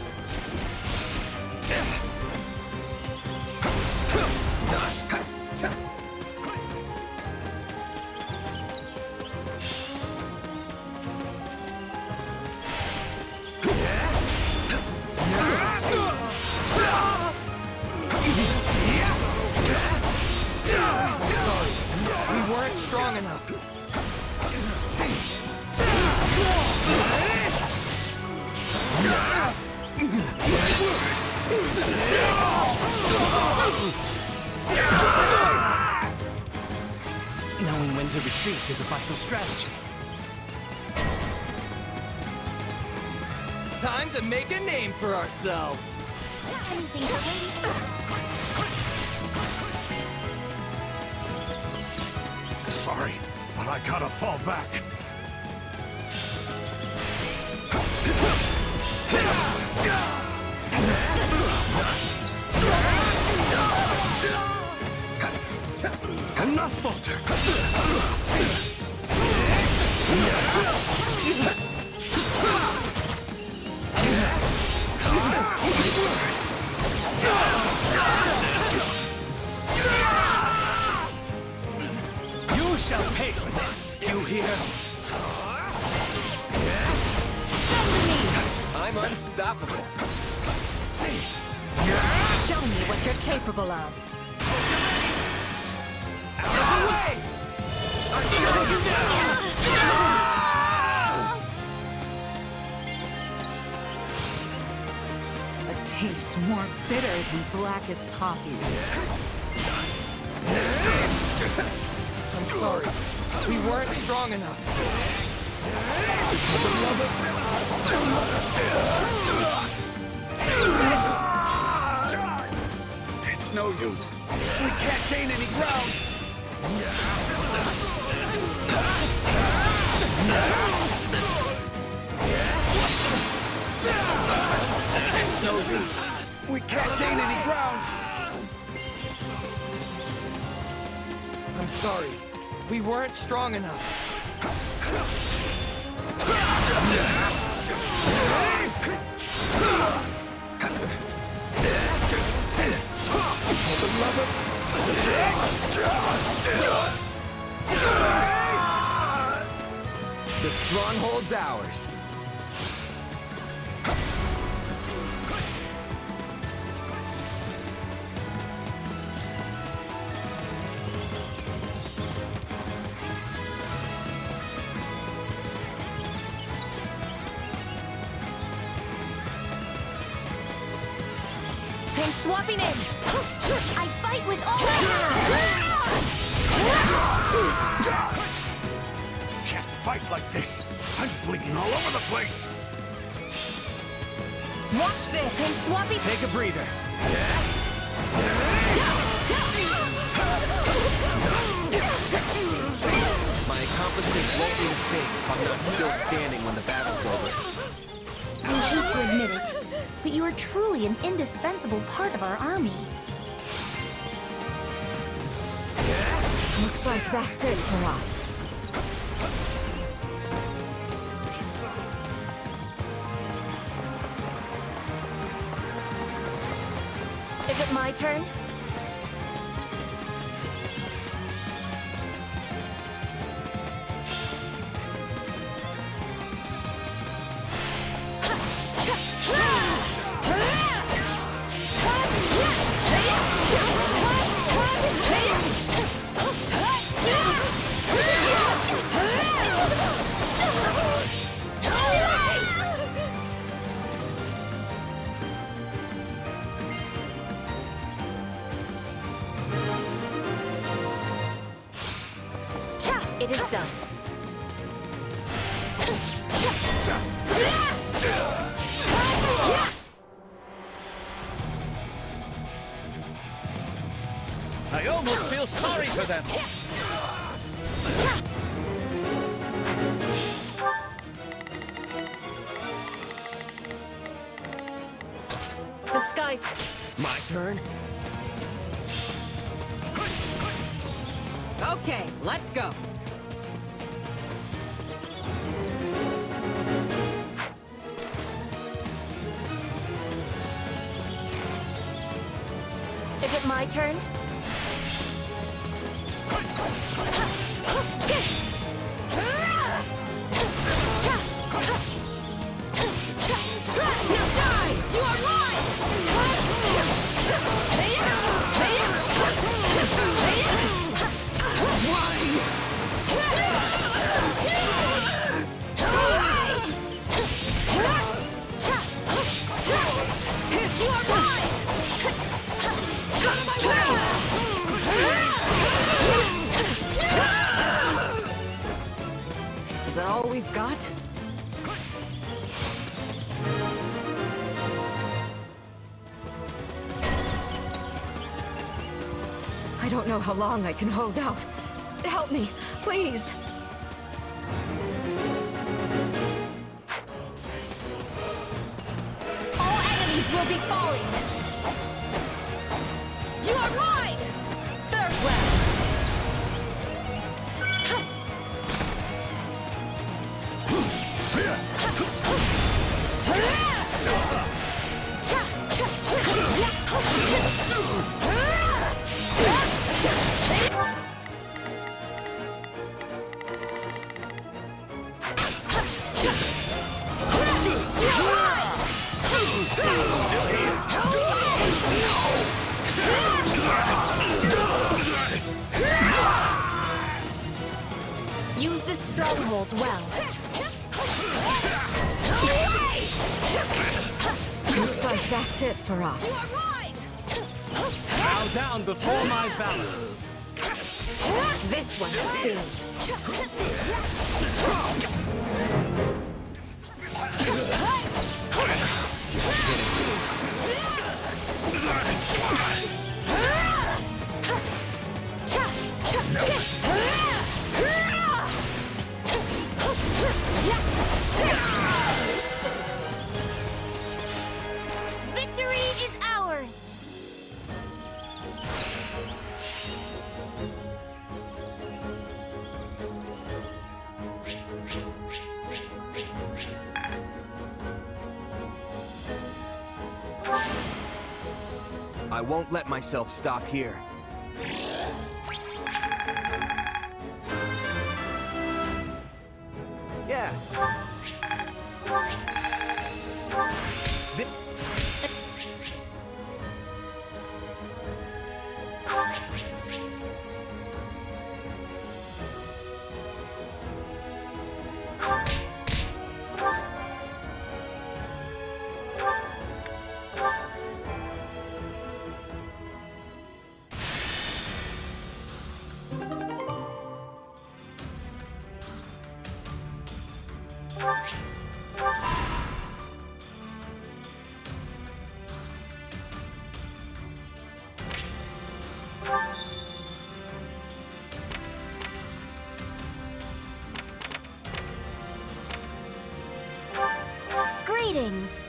Sorry, we weren't strong enough. Knowing when to retreat is a vital strategy. Time to make a name for ourselves. Anything, please. Sorry, but I gotta fall back. Cannot falter. You shall pay for this. You hear? I'm unstoppable. Show me what you're capable of. A taste more bitter than blackest coffee. I'm sorry. We weren't strong enough. It's no use. We can't gain any ground. It's no use. We can't gain any ground. I'm sorry. We weren't strong enough. The stronghold's ours. I'm swapping in! I fight with all my Can't fight like this. I'm bleeding all over the place. Watch this! I'm swapping... Take a breather. My accomplices won't be a thing if I'm not still standing when the battle's over. I hate to admit it, but you are truly an indispensable part of our army. Looks like that's it for us. Is it my turn? It is done. I almost feel sorry for them. The skies. My turn? Okay, let's go. Is it my turn? Now die! You are mine! You are mine! Out of my way! Is that all we've got? I don't know how long I can hold out. Help me, please. All enemies will be falling! You are mine! Farewell! Use this stronghold well. Looks like that's it for us. Bow down before my valor. This one stings. Victory is ours! won't let myself stop here. Yeah. Greetings.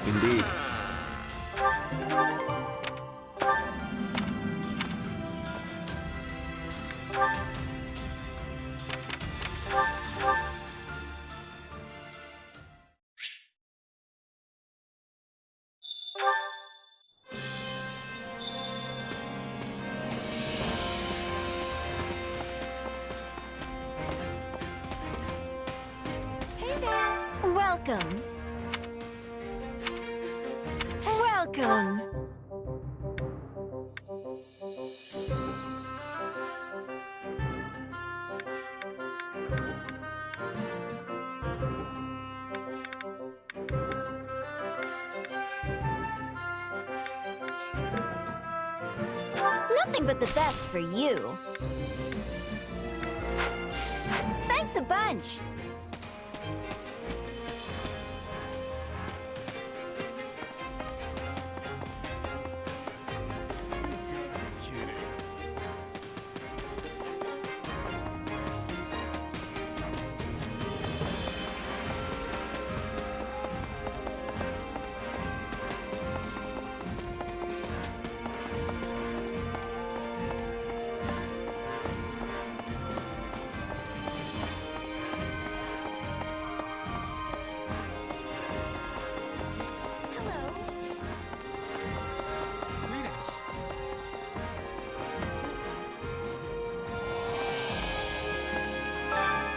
Indeed. Hey there. Welcome. Welcome. Nothing but the best for you. Thanks a bunch.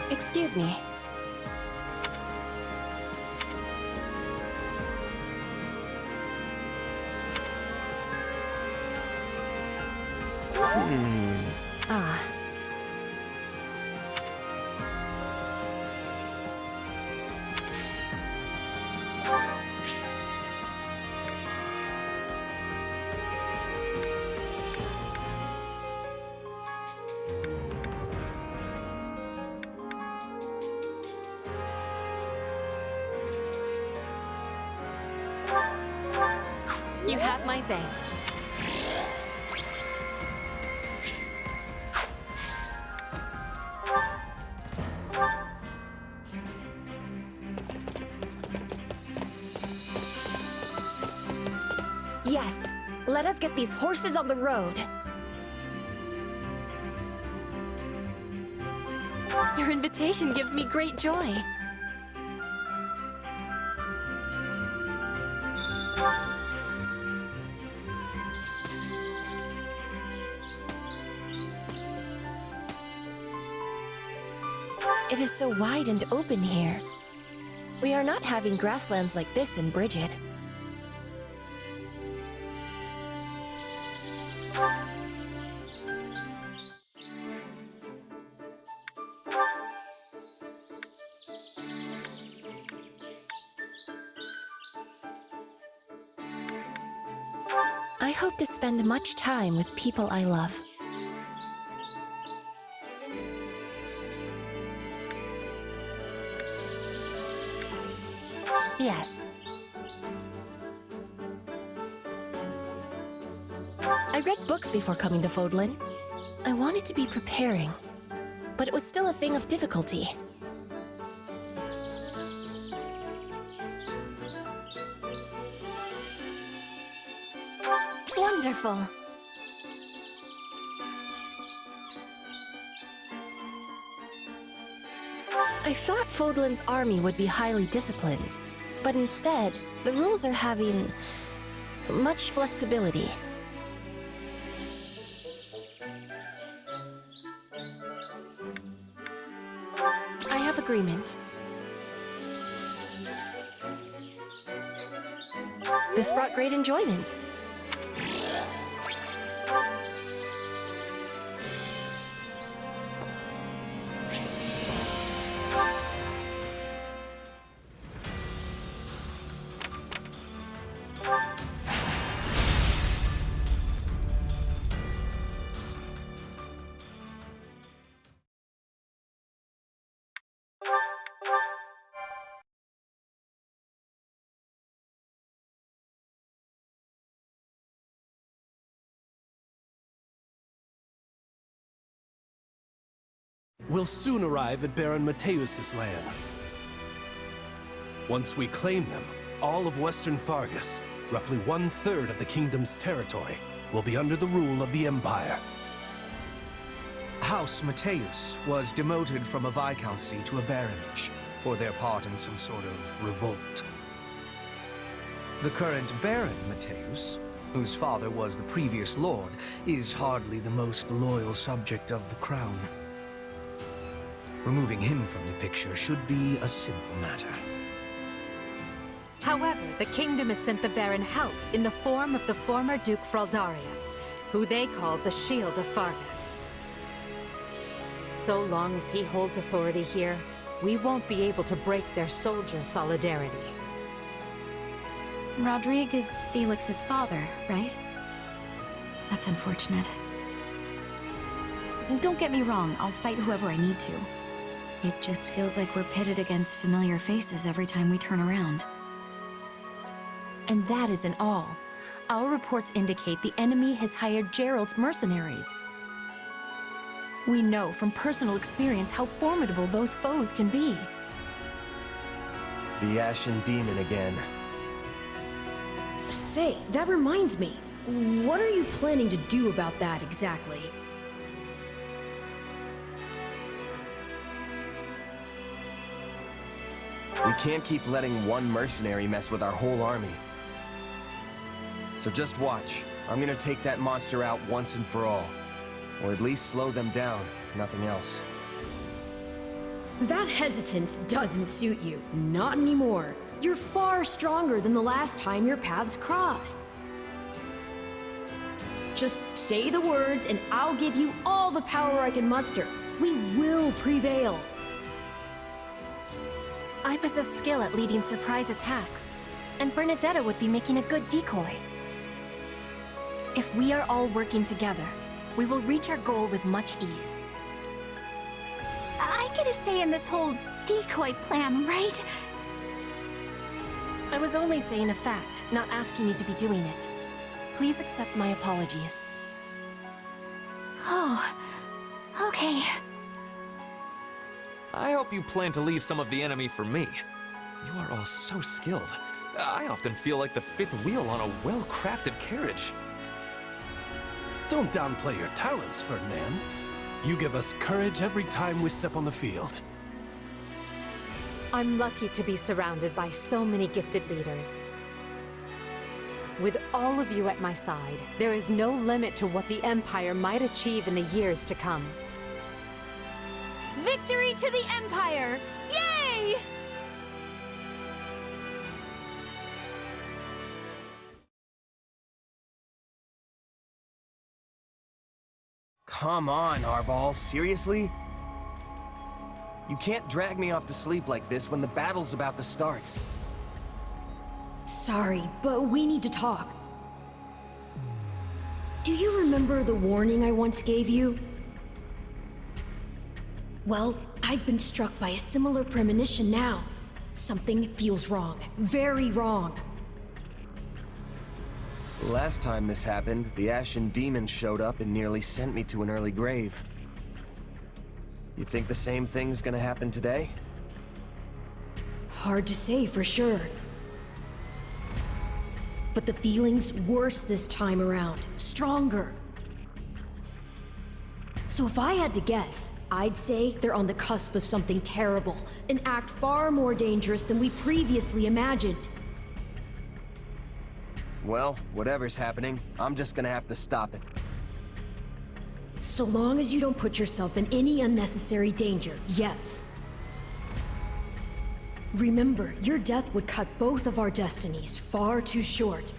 Excuse me. Ah. You have my thanks. Yes, let us get these horses on the road. Your invitation gives me great joy. It is so wide and open here. We are not having grasslands like this in Bridget. I hope to spend much time with people I love. Yes. I read books before coming to Fodlan. I wanted to be preparing, but it was still a thing of difficulty. Wonderful. I thought Fodlan's army would be highly disciplined, but instead, the rules are having much flexibility. I have agreement. This brought great enjoyment. We'll soon arrive at Baron Mateus's lands. Once we claim them, all of Western Fargus, roughly 1/3 of the kingdom's territory, will be under the rule of the Empire. House Mateus was demoted from a viscountcy to a baronage for their part in some sort of revolt. The current Baron Mateus, whose father was the previous lord, is hardly the most loyal subject of the crown. Removing him from the picture should be a simple matter. However, the kingdom has sent the Baron help in the form of the former Duke Fraldarius, who they call the Shield of Fargus. So long as he holds authority here, we won't be able to break their soldier solidarity. Rodrigue is Felix's father, right? That's unfortunate. Don't get me wrong, I'll fight whoever I need to. It just feels like we're pitted against familiar faces every time we turn around. And that isn't all. Our reports indicate the enemy has hired Gerald's mercenaries. We know from personal experience how formidable those foes can be. The Ashen Demon again. Say, that reminds me. What are you planning to do about that exactly? We can't keep letting one mercenary mess with our whole army. So just watch. I'm gonna take that monster out once and for all. Or at least slow them down, if nothing else. That hesitance doesn't suit you. Not anymore. You're far stronger than the last time your paths crossed. Just say the words and I'll give you all the power I can muster. We will prevail. I possess skill at leading surprise attacks, and Bernadetta would be making a good decoy. If we are all working together, we will reach our goal with much ease. I get a say in this whole decoy plan, right? I was only saying a fact, not asking you to be doing it. Please accept my apologies. Oh, okay. I hope you plan to leave some of the enemy for me. You are all so skilled. I often feel like the fifth wheel on a well-crafted carriage. Don't downplay your talents, Ferdinand. You give us courage every time we step on the field. I'm lucky to be surrounded by so many gifted leaders. With all of you at my side, there is no limit to what the Empire might achieve in the years to come. Victory to the Empire! Yay! Come on, Arval, seriously? You can't drag me off to sleep like this when the battle's about to start. Sorry, but we need to talk. Do you remember the warning I once gave you? Well, I've been struck by a similar premonition now. Something feels wrong. Very wrong. Last time this happened, the Ashen Demon showed up and nearly sent me to an early grave. You think the same thing's gonna happen today? Hard to say for sure. But the feeling's worse this time around. Stronger. So if I had to guess, I'd say they're on the cusp of something terrible, an act far more dangerous than we previously imagined. Well, whatever's happening, I'm just gonna have to stop it. So long as you don't put yourself in any unnecessary danger, yes. Remember, your death would cut both of our destinies far too short.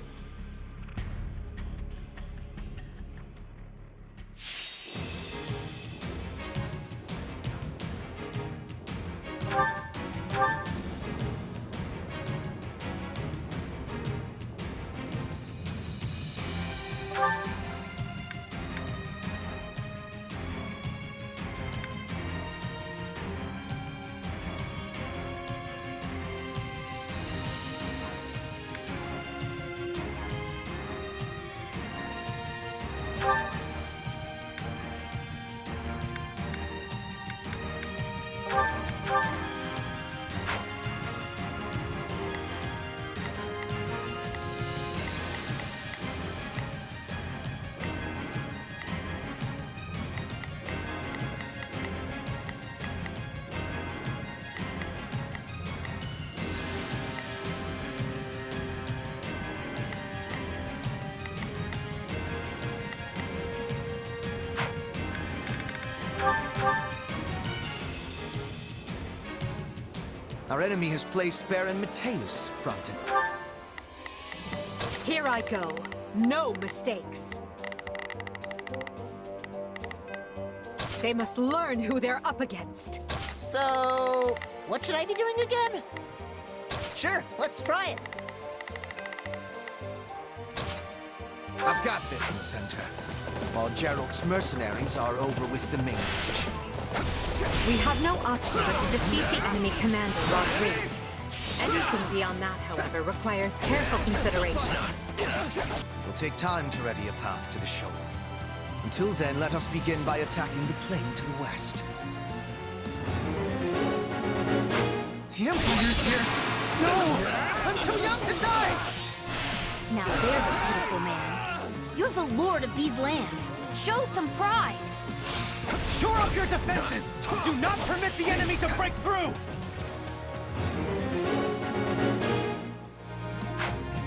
Our enemy has placed Baron Mateus fronted. Here I go. No mistakes. They must learn who they're up against. So, what should I be doing again? Sure, let's try it. I've got this in center, while Gerald's mercenaries are over with the main position. We have no option but to defeat the enemy commander, Rodrigue. Anything beyond that, however, requires careful consideration. It'll take time to ready a path to the shore. Until then, let us begin by attacking the plain to the west. The Empire's here! No! I'm too young to die! Now there's a beautiful man. You're the lord of these lands. Show some pride! Shore up your defenses! Do not permit the enemy to break through!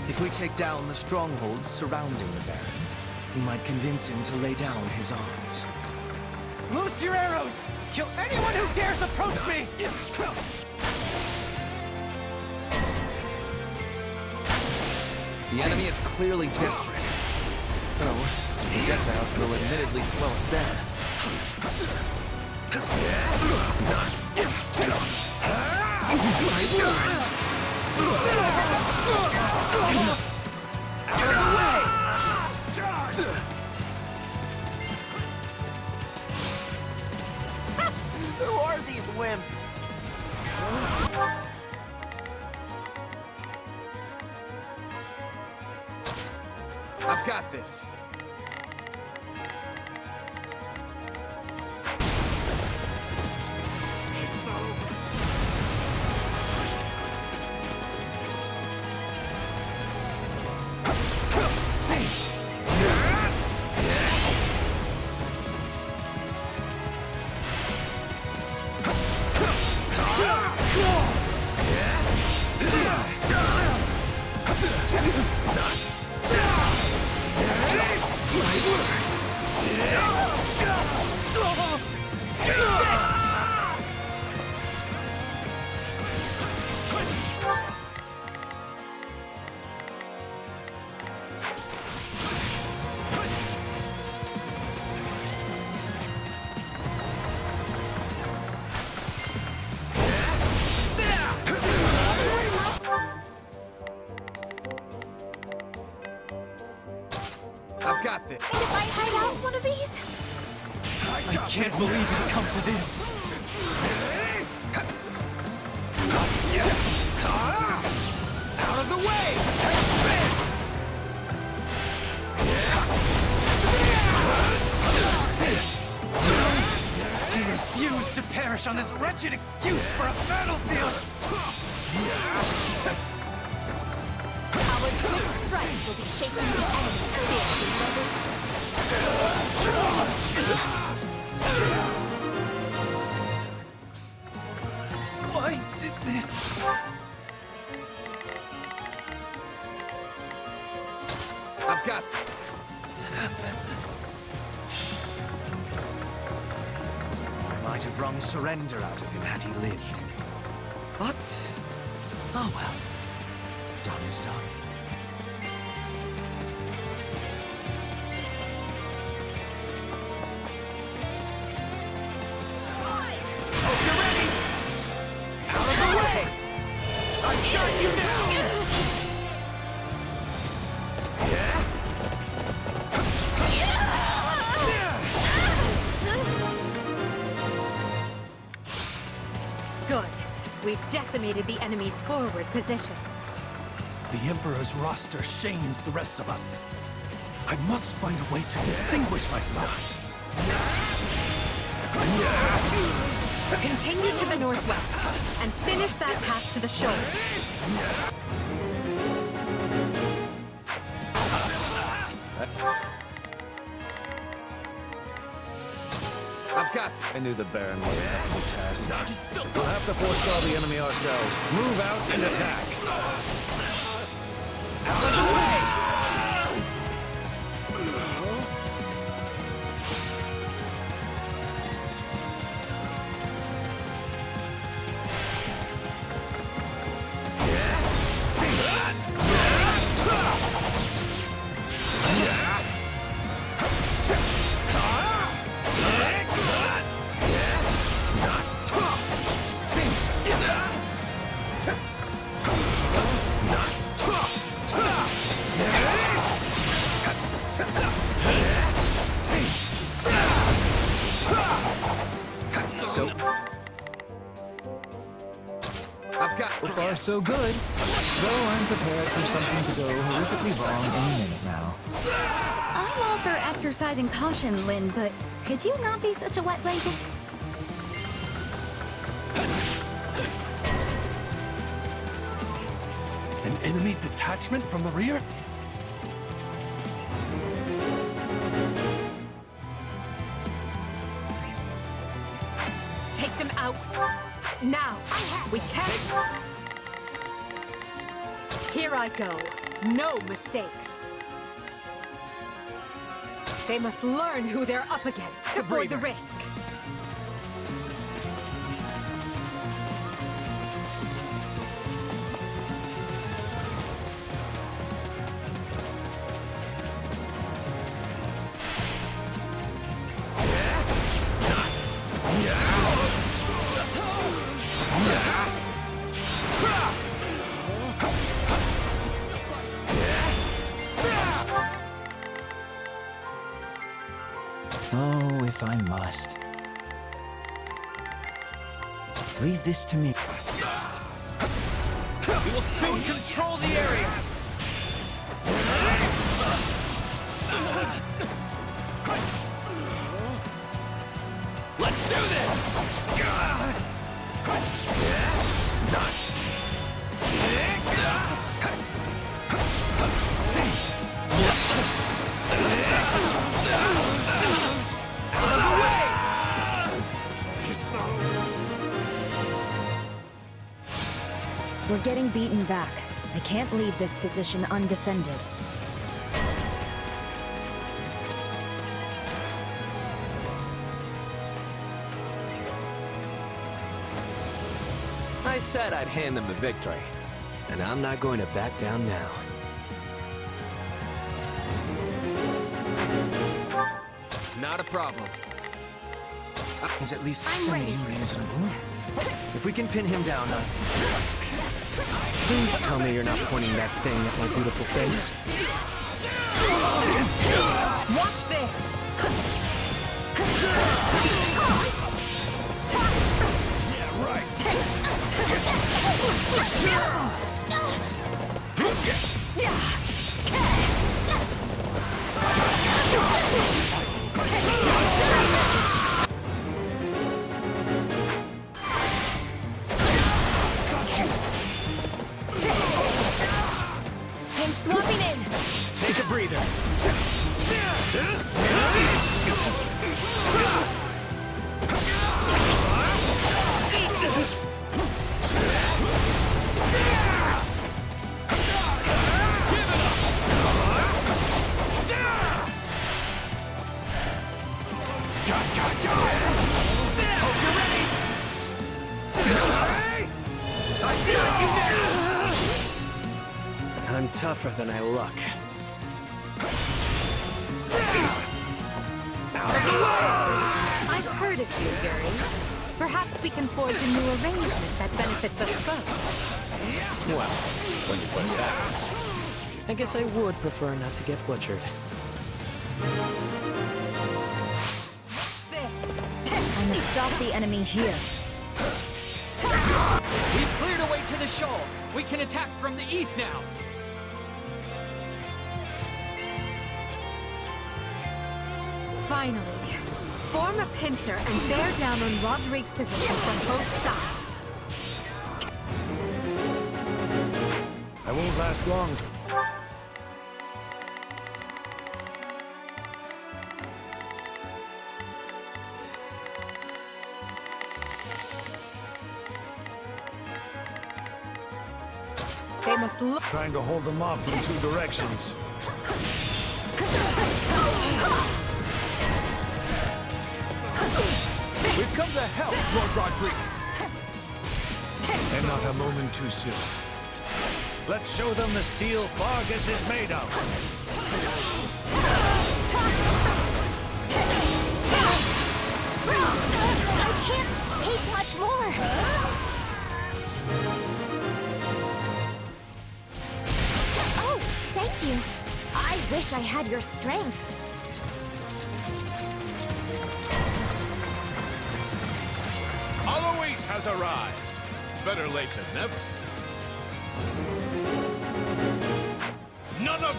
If we take down the strongholds surrounding the Baron, we might convince him to lay down his arms. Loose your arrows! Kill anyone who dares approach me! The enemy is clearly desperate. Oh, projectiles will admittedly slow us down. Who are these wimps? I've got this. I've got this. Mind if I hide out one of these? I can't believe it's come to this! Out of the way! Take this! He refused to perish on this wretched excuse for a battlefield! Our swift strikes will be shaking the enemy's fear. I've got... We might have wrung surrender out of him had he lived. But, oh well. Done is done. Good. We've decimated the enemy's forward position. The Emperor's roster shames the rest of us. I must find a way to distinguish myself. Continue to the northwest and finish that path to the shore. I've got... I knew the Baron wasn't up to the task. We'll have to forestall the enemy ourselves. Move out and attack. Out of the way! So far, so good. Though I'm prepared for something to go horrifically wrong any minute now. I'm all for exercising caution, Lynn, but could you not be such a wet blanket? An enemy detachment from the rear? Take them out. Now. We can't... Here I go. No mistakes. They must learn who they're up against. Avoid the risk. Oh, if I must. Leave this to me. We will soon control the area! Let's do this! We're getting beaten back. I can't leave this position undefended. I said I'd hand them the victory, and I'm not going to back down now. Not a problem. Is at least semi-reasonable. If we can pin him down, I think he is. Please tell me you're not pointing that thing at my beautiful face. Watch this! Yeah, right. I'm swapping in! Take a breather. Hope you're ready! I'm tougher than I look. I've heard of you, Yuri. Perhaps we can forge a new arrangement that benefits us both. Well, when you put it that way, I guess I would prefer not to get butchered. This. I must stop the enemy here. We've cleared a way to the shoal. We can attack from the east now. Finally, form a pincer and bear down on Rodrigue's position from both sides. I won't last long. They must look. Trying to hold them off from 2 directions. We've come to help, Lord Rodrigue. And not a moment too soon. Let's show them the steel Fargus is made of. I can't take much more. Oh, thank you. I wish I had your strength. Alois has arrived. Better late than never. None of...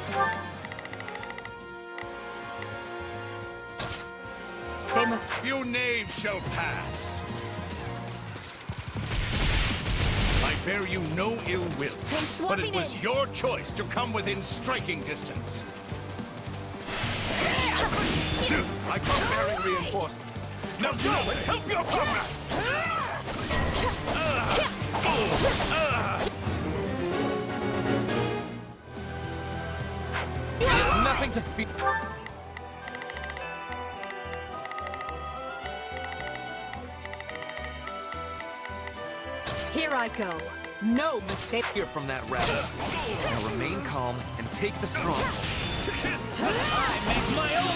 They must... You knaves shall pass. I bear you no ill will, but it was your choice to come within striking distance. I come bearing reinforcements. Now go and help your comrades! Nothing to fear. Here I go. No mistake. Hear from that rabble. Now remain calm and take the stronghold. I make my own.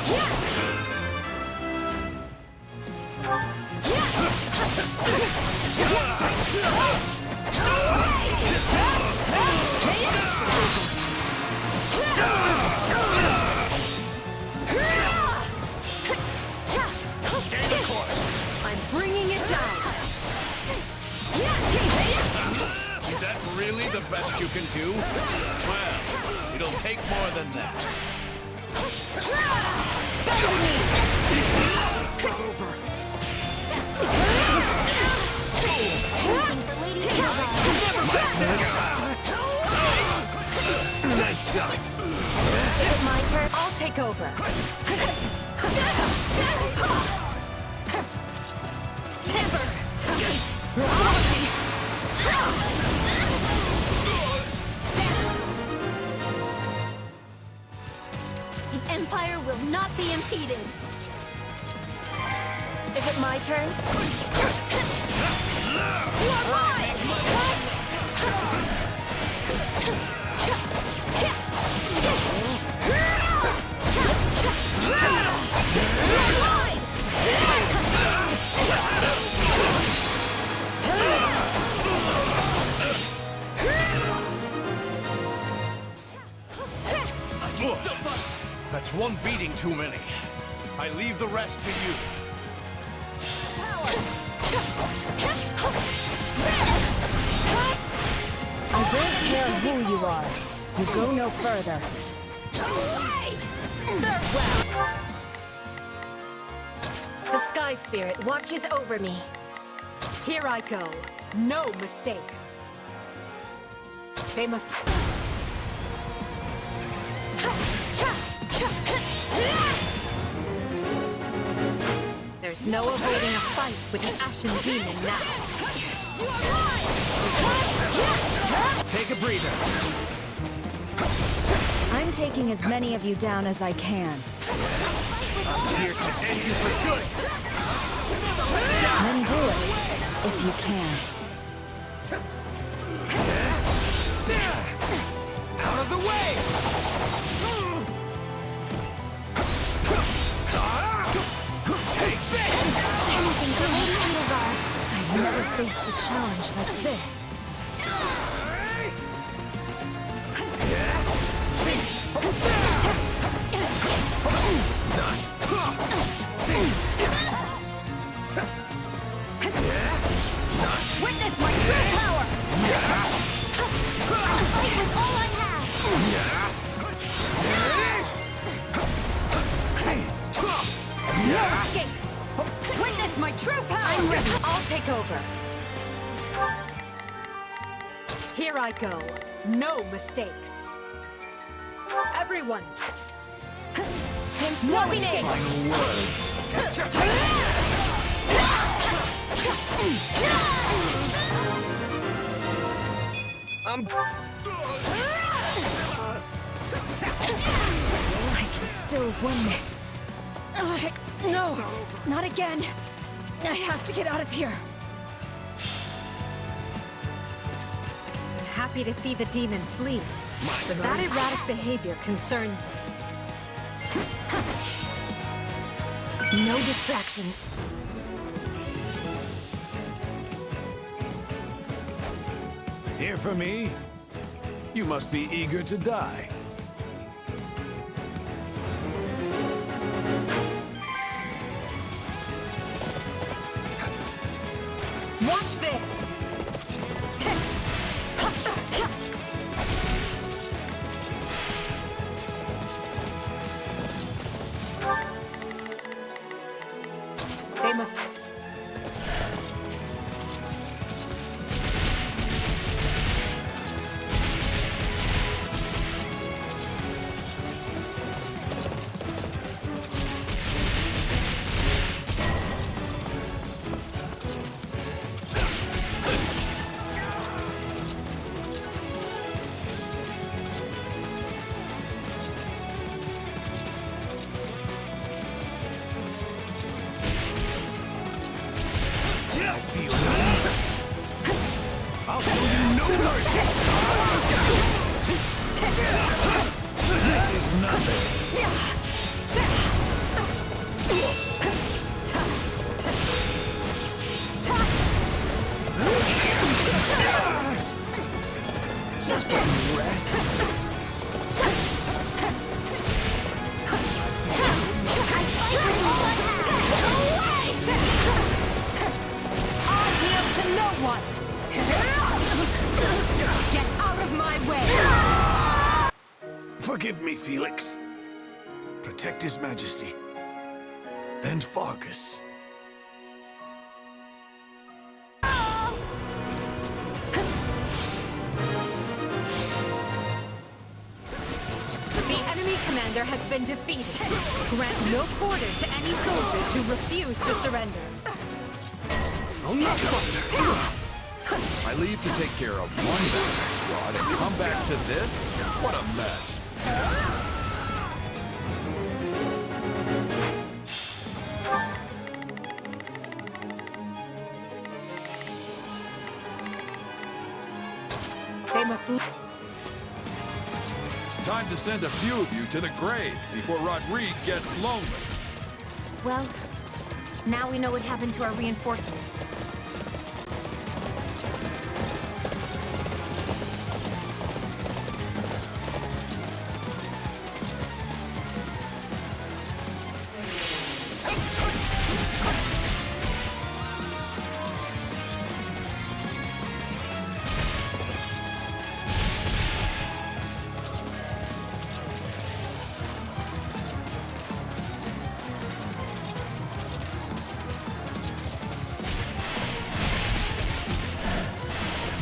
Stay the course. I'm bringing it down. Is that really the best you can do? Well, it'll take more than that. Over. Nice shot. Is it my turn? I'll take over. Never. The Empire will not be impeded. Is it my turn? You are mine! That's one beating too many. I leave the rest to you. I don't care who you are. You go no further. Farewell. The Sky Spirit watches over me. Here I go. No mistakes. They must... There's no avoiding a fight with the Ashen Demon now. Take a breather. I'm taking as many of you down as I can. I'm here to end you for good! Then do it, if you can. Out of the way! Take this! Anything for Lady Arianrhod. I've never faced a challenge like this. Witness my true power! I'll fight with all I have! No escape! Witness my true power! I'm ready. I'll take over. Here I go. No mistakes. Everyone. No escape. Final words. I can still win this. No, not again. I have to get out of here. I'm happy to see the demon flee, but that erratic behavior concerns me. No distractions. Here for me? You must be eager to die. Watch this! They must... I'll show you no mercy! This is nothing! Just let me rest. I yield to no one! Get out of my way! Forgive me, Felix. Protect His Majesty. And Fargus. The enemy commander has been defeated. Grant no quarter to any soldiers who refuse to surrender. I leave to take care of one battle squad and come back to this? What a mess. They must... Time to send a few of you to the grave before Rodrigue gets lonely. Well, now we know what happened to our reinforcements.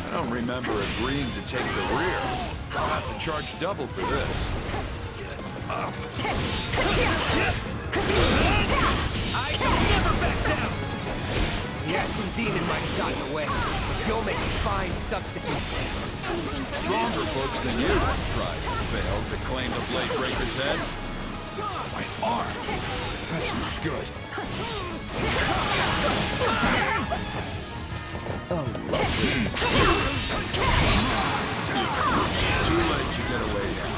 I don't remember agreeing to take the rear. I'll have to charge double for this. I shall never back down! The Ashen Demon might have gotten away, but you'll make a fine substitute. Stronger folks than you have tried and failed to claim the Blade Breaker's head. My arm! That's not good. Oh, lovely. Too late to get away now.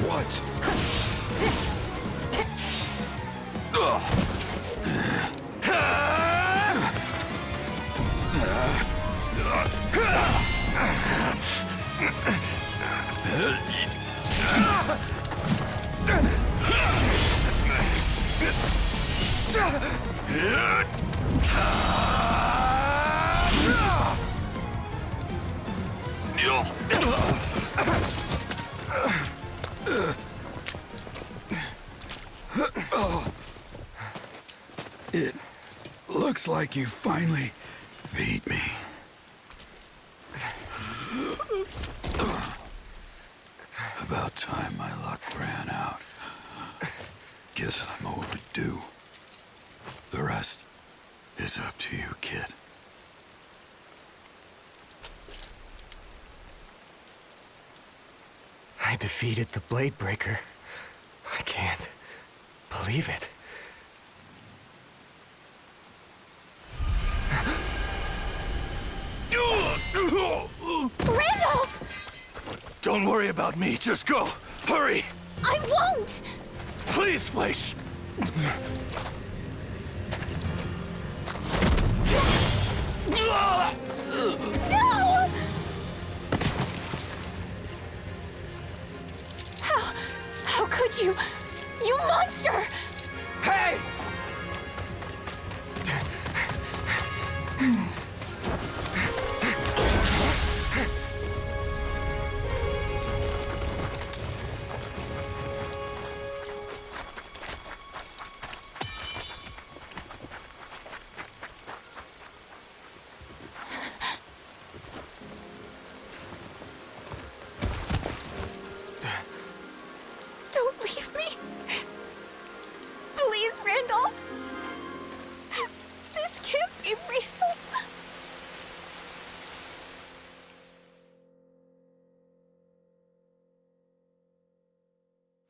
What? It looks like you finally beat me. About time my luck ran out. Guess I'm overdue. The rest is up to you, kid. I defeated the Bladebreaker. I can't believe it. Randolph! Don't worry about me, just go. Hurry! I won't! Please, Fleisch! No! How could you? You monster! Hey! Don't leave me. Please, Randolph. This can't be real.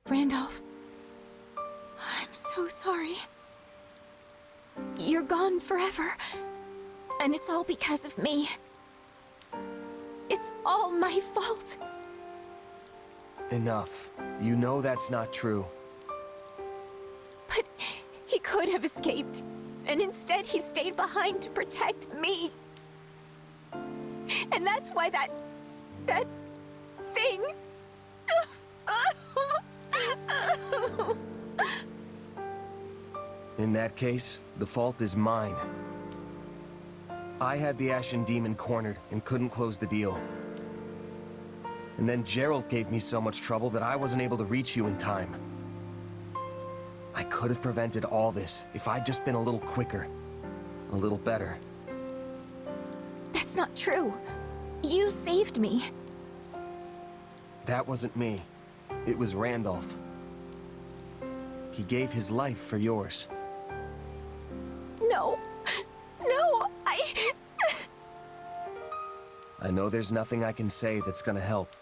Randolph, I'm so sorry. You're gone forever, and it's all because of me. It's all my fault. Enough. You know that's not true. But he could have escaped, and instead he stayed behind to protect me. And that's why that thing... In that case, the fault is mine. I had the Ashen Demon cornered and couldn't close the deal. And then Gerald gave me so much trouble that I wasn't able to reach you in time. I could have prevented all this if I'd just been a little quicker, a little better. That's not true. You saved me. That wasn't me. It was Randolph. He gave his life for yours. No. No, I know there's nothing I can say that's gonna help.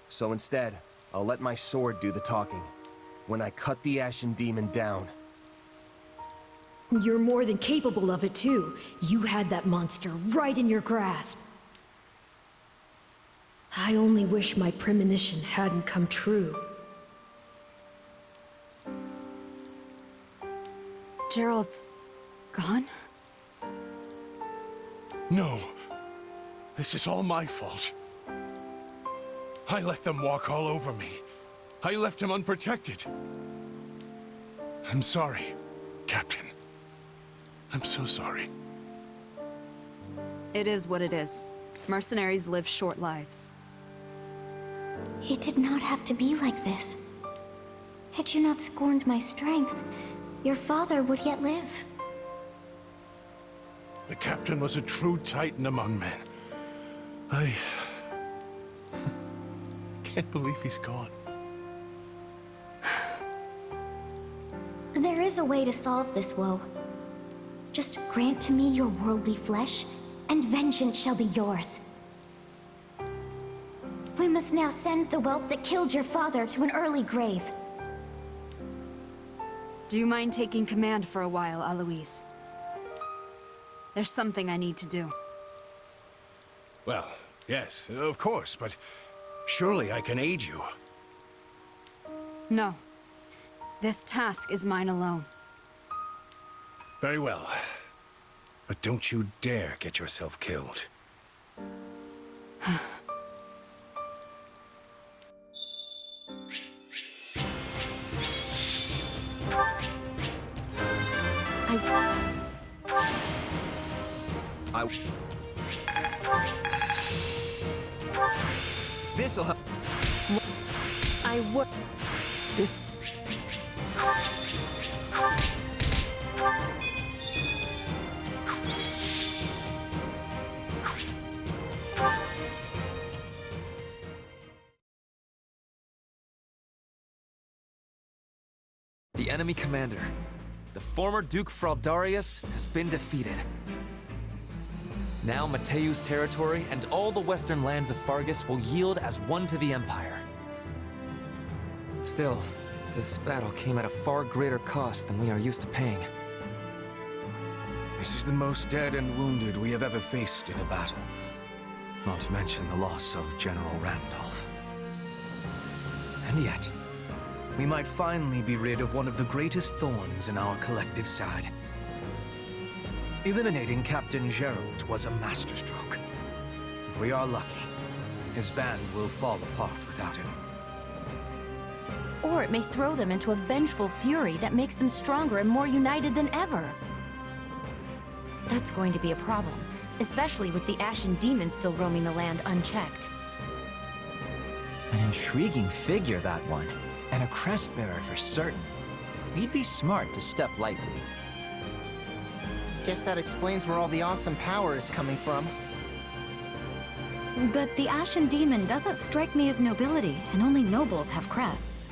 So instead, I'll let my sword do the talking. When I cut the Ashen Demon down. You're more than capable of it, too. You had that monster right in your grasp. I only wish my premonition hadn't come true. Gerald's gone? No. This is all my fault. I let them walk all over me. I left him unprotected. I'm sorry, Captain. I'm so sorry. It is what it is. Mercenaries live short lives. It did not have to be like this. Had you not scorned my strength, your father would yet live. The Captain was a true titan among men. I can't believe he's gone. There is a way to solve this woe. Just grant to me your worldly flesh, and vengeance shall be yours. We must now send the whelp that killed your father to an early grave. Do you mind taking command for a while, Aloise? There's something I need to do. Well, yes, of course, but surely I can aid you. No. This task is mine alone. Very well. But don't you dare get yourself killed. This'll help. I would. This. The enemy commander, the former Duke Fraldarius, has been defeated. Now Mateu's territory and all the western lands of Fargus will yield as one to the Empire. Still, this battle came at a far greater cost than we are used to paying. This is the most dead and wounded we have ever faced in a battle. Not to mention the loss of General Randolph. And yet, we might finally be rid of one of the greatest thorns in our collective side. Eliminating Captain Gerald was a masterstroke. If we are lucky, his band will fall apart without him. Or it may throw them into a vengeful fury that makes them stronger and more united than ever. That's going to be a problem, especially with the Ashen Demon still roaming the land unchecked. An intriguing figure, that one. And a crest bearer for certain. We'd be smart to step lightly. Guess that explains where all the awesome power is coming from. But the Ashen Demon doesn't strike me as nobility, and only nobles have crests.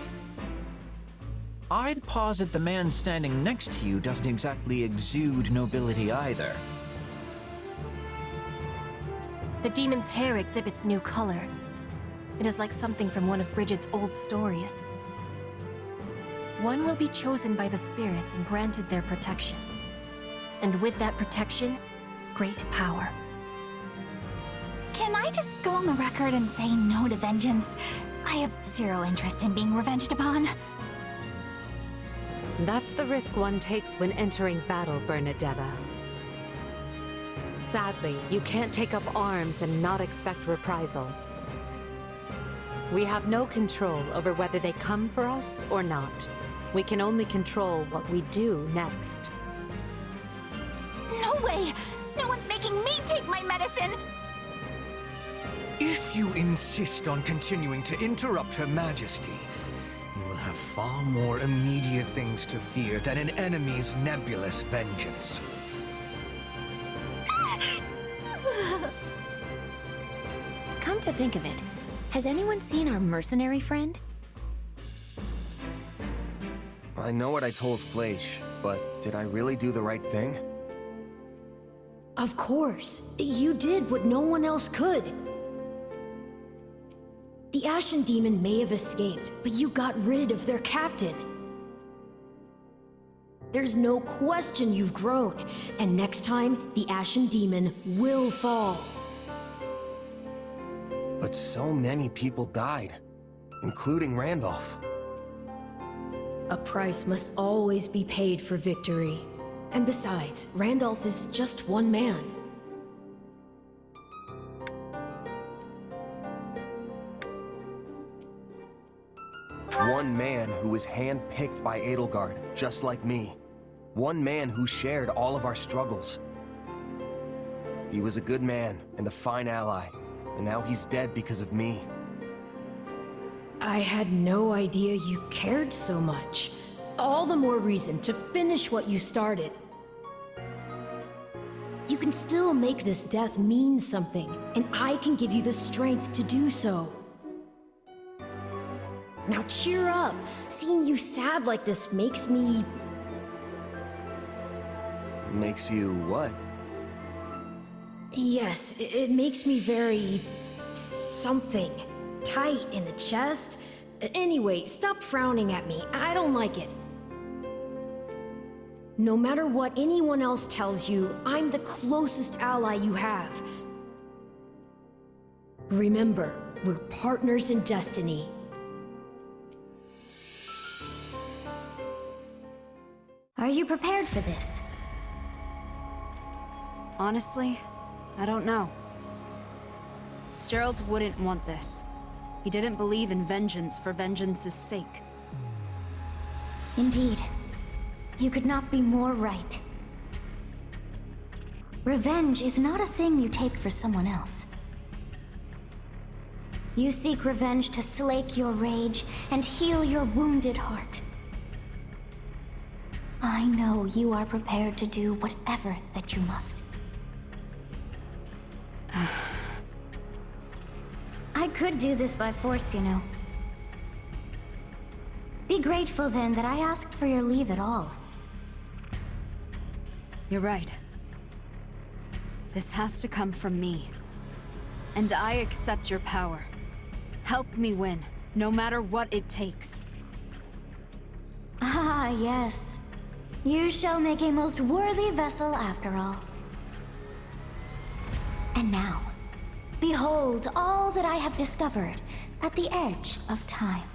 I'd posit the man standing next to you doesn't exactly exude nobility either. The demon's hair exhibits new color. It is like something from one of Bridget's old stories. One will be chosen by the spirits and granted their protection. And with that protection, great power. Can I just go on the record and say no to vengeance? I have zero interest in being revenged upon. That's the risk one takes when entering battle, Bernadetta. Sadly, you can't take up arms and not expect reprisal. We have no control over whether they come for us or not. We can only control what we do next. No way! No one's making me take my medicine! If you insist on continuing to interrupt Her Majesty, you will have far more immediate things to fear than an enemy's nebulous vengeance. Come to think of it, has anyone seen our mercenary friend? I know what I told Fleisch, but did I really do the right thing? Of course. You did what no one else could. The Ashen Demon may have escaped, but you got rid of their captain. There's no question you've grown, and next time, the Ashen Demon will fall. But so many people died, including Randolph. A price must always be paid for victory. And besides, Randolph is just one man. One man who was handpicked by Edelgard, just like me. One man who shared all of our struggles. He was a good man and a fine ally, and now he's dead because of me. I had no idea you cared so much. All the more reason to finish what you started. You can still make this death mean something, and I can give you the strength to do so. Now cheer up. Seeing you sad like this makes me... Makes you what? Yes, it makes me very... something. tight in the chest. Anyway, stop frowning at me. I don't like it. No matter what anyone else tells you, I'm the closest ally you have. Remember, we're partners in destiny. Are you prepared for this? Honestly, I don't know. Gerald wouldn't want this. He didn't believe in vengeance for vengeance's sake. Indeed. You could not be more right. Revenge is not a thing you take for someone else. You seek revenge to slake your rage and heal your wounded heart. I know you are prepared to do whatever that you must. I could do this by force, you know. Be grateful then that I asked for your leave at all. You're right. This has to come from me. And I accept your power. Help me win, no matter what it takes. Ah, yes. You shall make a most worthy vessel after all. And now, behold all that I have discovered at the edge of time.